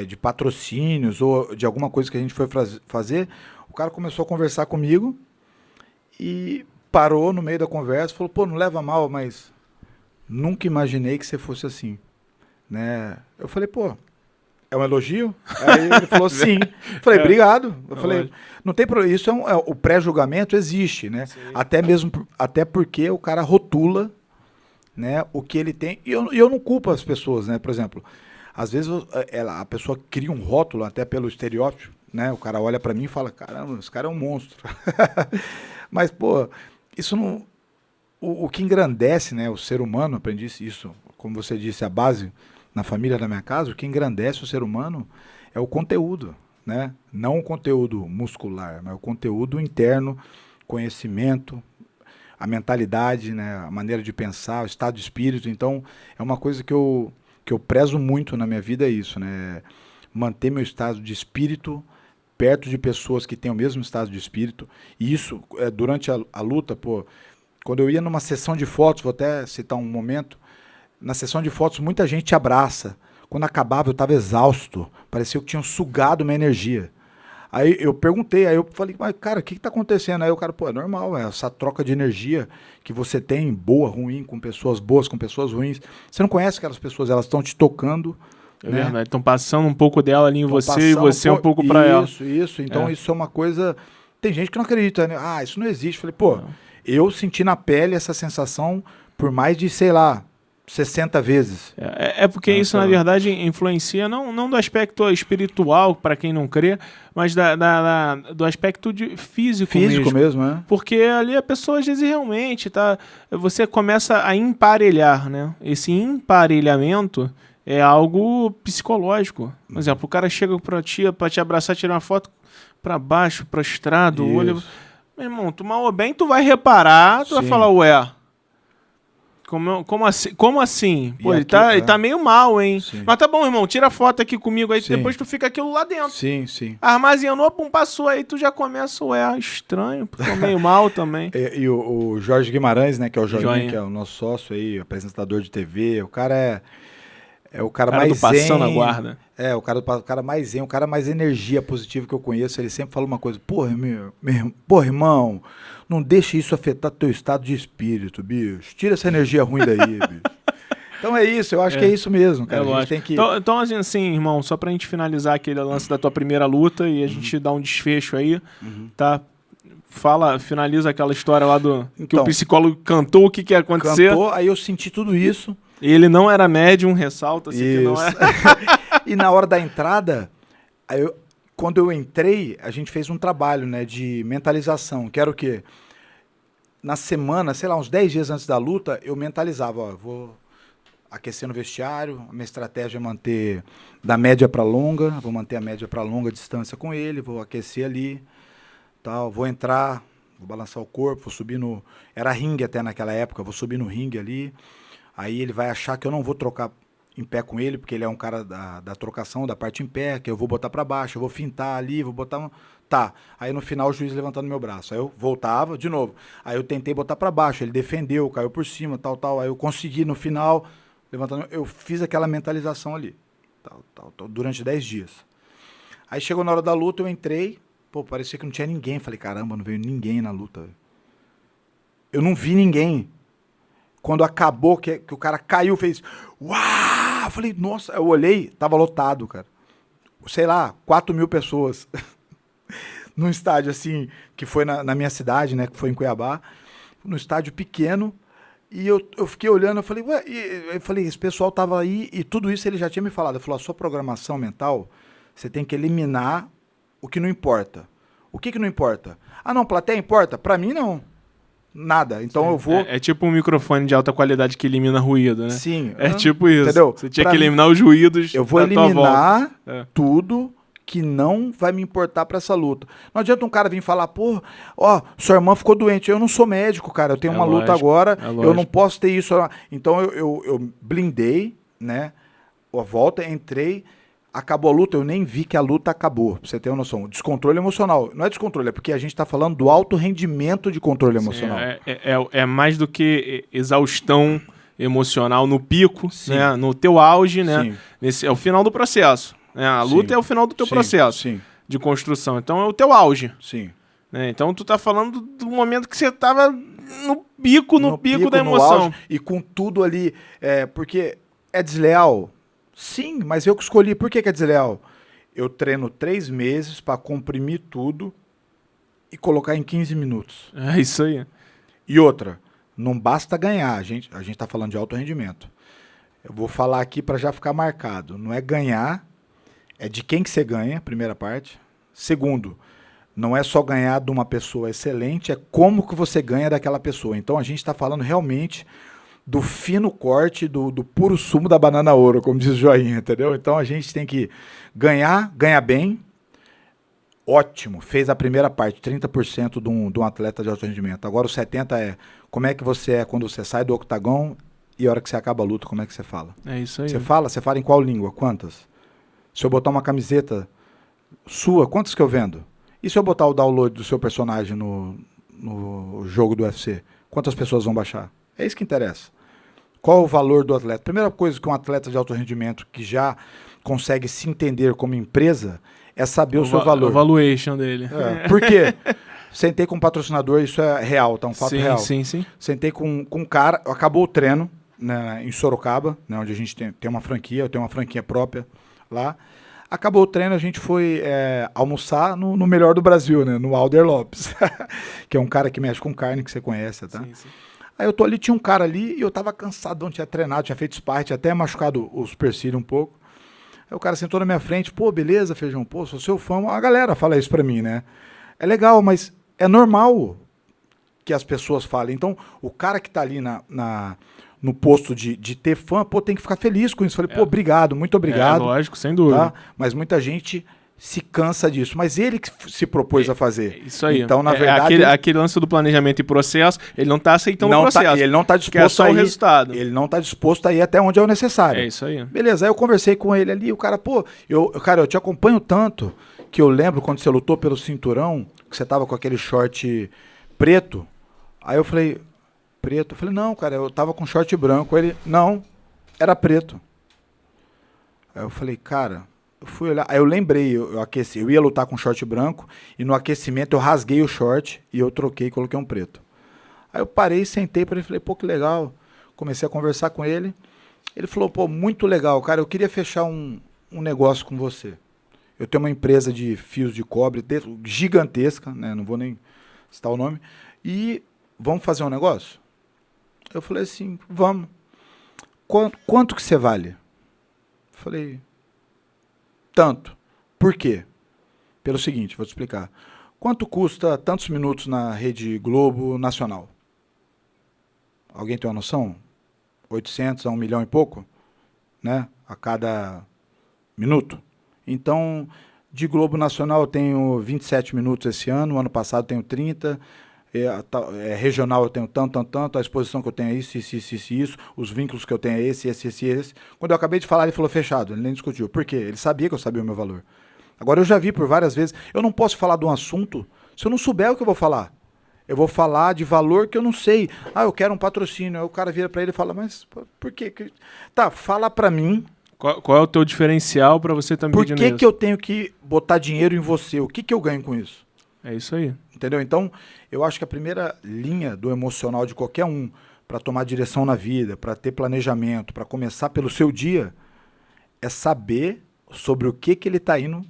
de patrocínios ou de alguma coisa que a gente foi fazer, o cara começou a conversar comigo e parou no meio da conversa, falou, não leva mal, mas nunca imaginei que você fosse assim, né? Eu falei, É um elogio? Aí ele falou sim. Eu falei, obrigado. Eu falei, não tem problema. Isso o pré-julgamento existe, né? Sim. Até porque o cara rotula, né, o que ele tem. E eu não culpo as pessoas, né? Por exemplo, às vezes a pessoa cria um rótulo até pelo estereótipo, né? O cara olha pra mim e fala, caramba, esse cara é um monstro. Mas, pô, isso não... O que engrandece, né, o ser humano, aprendi isso, como você disse, a base na família da minha casa, o que engrandece o ser humano é o conteúdo, né? Não o conteúdo muscular, mas o conteúdo interno, conhecimento, a mentalidade, né, a maneira de pensar, o estado de espírito. Então, é uma coisa que eu prezo muito na minha vida, é isso, né? Manter meu estado de espírito perto de pessoas que têm o mesmo estado de espírito. E isso, durante a luta, pô, quando eu ia numa sessão de fotos, vou até citar um momento, na sessão de fotos muita gente te abraça. Quando acabava eu estava exausto, parecia que tinham sugado minha energia. Aí eu perguntei, aí eu falei, mas cara, o que está acontecendo? Aí o cara, pô, é normal, essa troca de energia que você tem, boa, ruim, com pessoas boas, com pessoas ruins. Você não conhece aquelas pessoas, elas estão te tocando. É, né? Verdade, estão passando um pouco dela ali em você e você um pouco para ela. Isso. Então isso é uma coisa... Tem gente que não acredita, né? Ah, isso não existe. Falei, pô, eu senti na pele essa sensação por mais de, sei lá, 60 vezes. É porque isso, na verdade, influencia não do aspecto espiritual, para quem não crê, mas do aspecto físico mesmo, né? Porque ali a pessoa, às vezes, realmente, você começa a emparelhar, né? Esse emparelhamento é algo psicológico. Por exemplo, o cara chega para te abraçar, tirar uma foto para baixo, prostrado, o olho... Meu irmão, tu mal ou bem, tu vai reparar, tu vai falar, ué... Como assim? Pô, ele tá meio mal, hein? Sim. Mas tá bom, irmão, tira foto aqui comigo aí, depois tu fica aquilo lá dentro. Sim. Armazenou, passou aí, tu já começa, estranho, tô meio mal também. E o Jorge Guimarães, né, que é o Jorginho, que é o nosso sócio aí, apresentador de TV, o cara é o cara mais zen. Passando a guarda. O cara mais zen, o cara mais energia positiva que eu conheço. Ele sempre fala uma coisa, porra, irmão, não deixe isso afetar teu estado de espírito, bicho. Tira essa energia ruim daí, bicho. Então é isso, eu acho que é isso mesmo, cara. A gente tem que... Então, assim, irmão, só pra gente finalizar aquele lance da tua primeira luta e a gente dar um desfecho aí, tá? Finaliza aquela história lá que o psicólogo cantou o que ia acontecer. Cantou, aí eu senti tudo isso. Ele não era médium, ressalta-se que não é. E na hora da entrada, quando eu entrei, a gente fez um trabalho, né, de mentalização, que era o quê? Na semana, sei lá, uns 10 dias antes da luta, eu mentalizava, ó, vou aquecer no vestiário, a minha estratégia é manter da média para longa, vou manter a média para longa distância com ele, vou aquecer ali, tal, vou entrar, vou balançar o corpo, vou subir no... Era ringue até naquela época, vou subir no ringue ali, aí ele vai achar que eu não vou trocar em pé com ele, porque ele é um cara da trocação, da parte em pé, que eu vou botar para baixo, eu vou fintar ali, vou botar... Tá, aí no final o juiz levantando meu braço, aí eu voltava de novo, aí eu tentei botar para baixo, ele defendeu, caiu por cima, tal, aí eu consegui no final, levantando, eu fiz aquela mentalização ali, tal, durante 10 dias. Aí chegou na hora da luta, eu entrei, pô, parecia que não tinha ninguém, falei, caramba, não veio ninguém na luta. Eu não vi ninguém. Quando acabou, que o cara caiu, fez... Uau! Falei, nossa, eu olhei, tava lotado, cara. Sei lá, 4.000 pessoas. Num estádio, assim, que foi na minha cidade, né? Que foi em Cuiabá. No estádio pequeno. E eu fiquei olhando, eu falei, ué... Eu falei, esse pessoal tava aí e tudo isso ele já tinha me falado. Ele falou, a sua programação mental, você tem que eliminar o que não importa. O que não importa? Ah, não, plateia importa? Pra mim, não. Nada. Então sim, eu vou... É tipo um microfone de alta qualidade que elimina ruído, né? Sim. É tipo isso. Entendeu? Você tinha que eliminar os ruídos. Eu vou eliminar tudo que não vai me importar pra essa luta. Não adianta um cara vir falar, pô, ó, sua irmã ficou doente. Eu não sou médico, cara. Eu tenho uma luta agora. Eu não posso ter isso. Então eu blindei, né? A volta, entrei... Acabou a luta, eu nem vi que a luta acabou, pra você ter uma noção. Descontrole emocional. Não é descontrole, é porque a gente tá falando do alto rendimento de controle emocional. É mais do que exaustão emocional no pico, né? No teu auge, né? É o final do processo. Né? A luta é o final do teu processo de construção. Então é o teu auge. Sim. Né? Então tu tá falando do momento que você tava no pico da emoção. Auge, e com tudo ali, porque é desleal. Sim, mas eu que escolhi. Por que é desleal? Eu treino 3 meses para comprimir tudo e colocar em 15 minutos. É isso aí. E outra, não basta ganhar. A gente tá falando de alto rendimento. Eu vou falar aqui para já ficar marcado. Não é ganhar, é de quem que você ganha, primeira parte. Segundo, não é só ganhar de uma pessoa excelente, é como que você ganha daquela pessoa. Então a gente está falando realmente do fino corte, do puro sumo da banana ouro, como diz o Joinha, entendeu? Então a gente tem que ganhar bem. Ótimo, fez a primeira parte, 30% de um atleta de alto rendimento. Agora o 70% é como é que você é quando você sai do octagon e a hora que você acaba a luta, como é que você fala? É isso aí. Você fala em qual língua? Quantas? Se eu botar uma camiseta sua, quantas que eu vendo? E se eu botar o download do seu personagem no jogo do UFC? Quantas pessoas vão baixar? É isso que interessa. Qual o valor do atleta? Primeira coisa que um atleta de alto rendimento que já consegue se entender como empresa é saber o seu valor. O valuation dele. Por quê? Sentei com um patrocinador, isso é real, tá? Um fato real. Sim. Sentei com um cara, acabou o treino, né, em Sorocaba, né, onde a gente tem uma franquia, eu tenho uma franquia própria lá. Acabou o treino, a gente foi almoçar no melhor do Brasil, né, no Alder Lopes, que é um cara que mexe com carne, que você conhece, tá? Sim. Aí eu tô ali, tinha um cara ali e eu tava cansado, tinha treinado, tinha feito sparring, tinha até machucado o supercílio um pouco. Aí o cara sentou na minha frente, pô, beleza, Feijão, pô, sou seu fã. A galera fala isso pra mim, né? É legal, mas é normal que as pessoas falem. Então, o cara que tá ali no posto de ter fã, pô, tem que ficar feliz com isso. Falei, pô, obrigado, muito obrigado. Lógico, sem dúvida. Tá? Mas muita gente se cansa disso. Mas ele que se propôs a fazer. Isso aí. Então, na verdade... Aquele lance do planejamento e processo, ele não tá aceitando o processo. Ele não tá disposto é só o resultado. Ele não tá disposto a ir até onde é o necessário. É isso aí. Beleza, aí eu conversei com ele ali, o cara, pô, eu te acompanho tanto que eu lembro quando você lutou pelo cinturão, que você tava com aquele short preto. Aí eu falei, preto? Eu falei, não, cara, eu tava com short branco. Ele, não, era preto. Aí eu falei, cara, eu fui olhar. Aí eu lembrei, eu aqueci, eu ia lutar com short branco e no aquecimento eu rasguei o short e eu troquei e coloquei um preto. Aí eu parei, sentei para ele, falei, pô, que legal. Comecei a conversar com ele. Ele falou, pô, muito legal, cara, eu queria fechar um negócio com você. Eu tenho uma empresa de fios de cobre gigantesca, né? Não vou nem citar o nome. E vamos fazer um negócio? Eu falei assim, vamos. Quanto que você vale? Eu falei, tanto. Por quê? Pelo seguinte, vou te explicar. Quanto custa tantos minutos na Rede Globo Nacional? Alguém tem uma noção? 800 a 1 milhão e pouco, né? A cada minuto. Então, de Globo Nacional eu tenho 27 minutos esse ano passado tenho 30, regional eu tenho tanto, a exposição que eu tenho é isso, os vínculos que eu tenho é esse. Quando eu acabei de falar, ele falou fechado, ele nem discutiu. Por quê? Ele sabia que eu sabia o meu valor. Agora, eu já vi por várias vezes, eu não posso falar de um assunto se eu não souber o que eu vou falar. Eu vou falar de valor que eu não sei. Ah, eu quero um patrocínio. Aí o cara vira pra ele e fala, mas por quê? Tá, fala pra mim. Qual é o teu diferencial pra você estar me pedindo isso? Por que eu tenho que botar dinheiro em você? O que eu ganho com isso? É isso aí. Entendeu? Então, eu acho que a primeira linha do emocional de qualquer um para tomar direção na vida, para ter planejamento, para começar pelo seu dia, é saber sobre o que ele está indo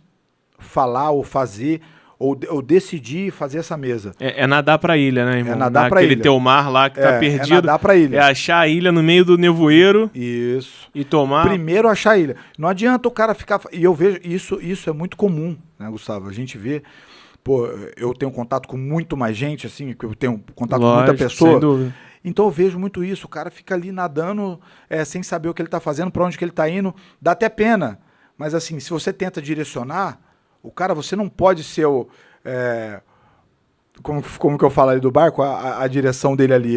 falar ou fazer ou decidir fazer essa mesa. É nadar pra ilha, né, irmão? É nadar pra ilha. Aquele teu mar lá que tá perdido. É nadar pra ilha. É achar a ilha no meio do nevoeiro. Isso. E tomar... Primeiro achar a ilha. Não adianta o cara ficar... E eu vejo isso é muito comum, né, Gustavo? A gente vê... Pô, eu tenho contato com muito mais gente, assim, que eu tenho contato com muita pessoa. Sem dúvida. Então eu vejo muito isso. O cara fica ali nadando sem saber o que ele tá fazendo, pra onde que ele tá indo. Dá até pena. Mas assim, se você tenta direcionar, o cara, você não pode ser o... como que eu falo ali do barco? A direção dele ali.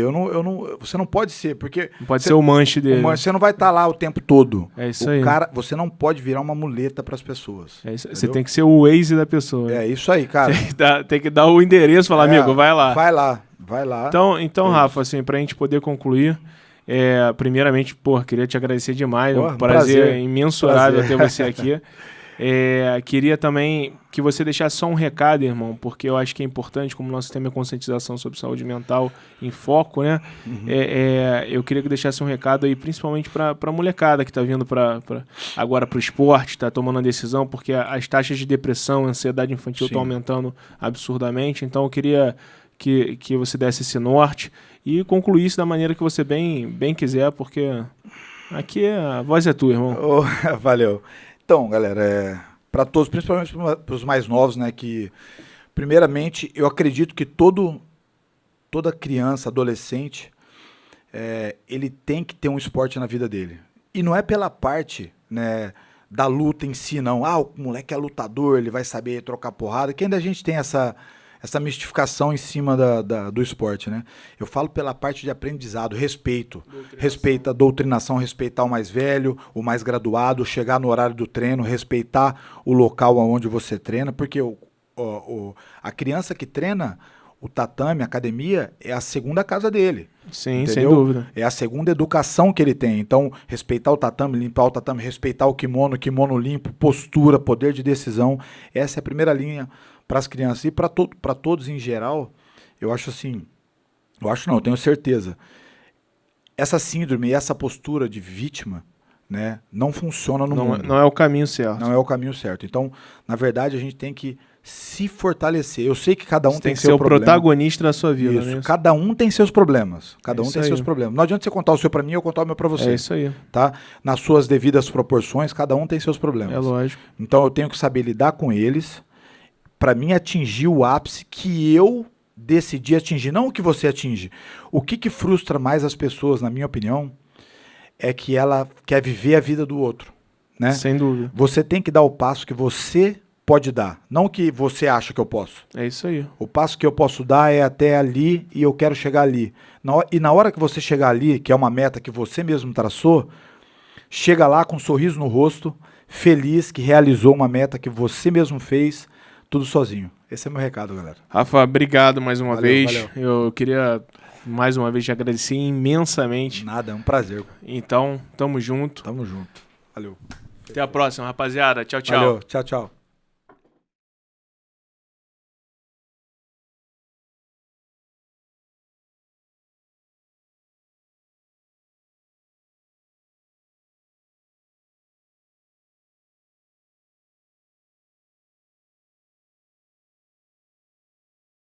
Você não pode ser, porque... Não pode ser o manche dele. Você não vai estar lá o tempo todo. É isso aí. Você não pode virar uma muleta para as pessoas. Você tem que ser o Waze da pessoa. É isso aí, cara. Tem que dar o endereço e falar, amigo, vai lá. Vai lá. Então Rafa, assim, pra gente poder concluir, primeiramente, queria te agradecer demais. É um prazer imensurável ter você aqui. Queria também que você deixasse só um recado, irmão, porque eu acho que é importante, como nosso tema é conscientização sobre saúde mental em foco, né? Eu queria que deixasse um recado aí, principalmente para a molecada que está vindo agora para o esporte, está tomando a decisão, porque as taxas de depressão, ansiedade infantil estão aumentando absurdamente. Então eu queria que você desse esse norte e concluísse da maneira que você bem quiser, porque aqui a voz é tua, irmão. Valeu. Então, galera, para todos, principalmente para os mais novos, né, que primeiramente eu acredito que toda criança, adolescente, ele tem que ter um esporte na vida dele. E não é pela parte, né, da luta em si, não. O moleque é lutador, ele vai saber trocar porrada, que ainda a gente tem essa mistificação em cima do esporte, né? Eu falo pela parte de aprendizado, respeito. Respeita a doutrinação, respeitar o mais velho, o mais graduado, chegar no horário do treino, respeitar o local onde você treina, porque a criança que treina o tatame, a academia, é a segunda casa dele. Sim, entendeu? Sem dúvida. É a segunda educação que ele tem. Então, respeitar o tatame, limpar o tatame, respeitar o kimono limpo, postura, poder de decisão. Essa é a primeira linha para as crianças. E para todos em geral, eu acho assim, eu tenho certeza. Essa síndrome e essa postura de vítima, né, não funciona no mundo. Não é o caminho certo. Não é o caminho certo. Então, na verdade, a gente tem que se fortalecer. Eu sei que cada um tem que ser o protagonista da sua vida. Isso. Cada um tem seus problemas. Seus problemas. Não adianta você contar o seu para mim e eu contar o meu para você. É isso aí. Tá? Nas suas devidas proporções, cada um tem seus problemas. É lógico. Então, eu tenho que saber lidar com eles para mim atingir o ápice que eu decidi atingir. Não o que você atinge. O que frustra mais as pessoas, na minha opinião, é que ela quer viver a vida do outro. Né? Sem dúvida. Você tem que dar o passo que você pode dar, não o que você acha que eu posso. É isso aí. O passo que eu posso dar é até ali e eu quero chegar ali. E na hora que você chegar ali, que é uma meta que você mesmo traçou, chega lá com um sorriso no rosto, feliz que realizou uma meta que você mesmo fez, tudo sozinho. Esse é meu recado, galera. Rafa, obrigado mais uma vez. Valeu. Eu queria mais uma vez te agradecer imensamente. Nada, é um prazer. Então, tamo junto. Tamo junto. Valeu. Até a próxima, rapaziada. Tchau, tchau. Valeu, tchau, tchau.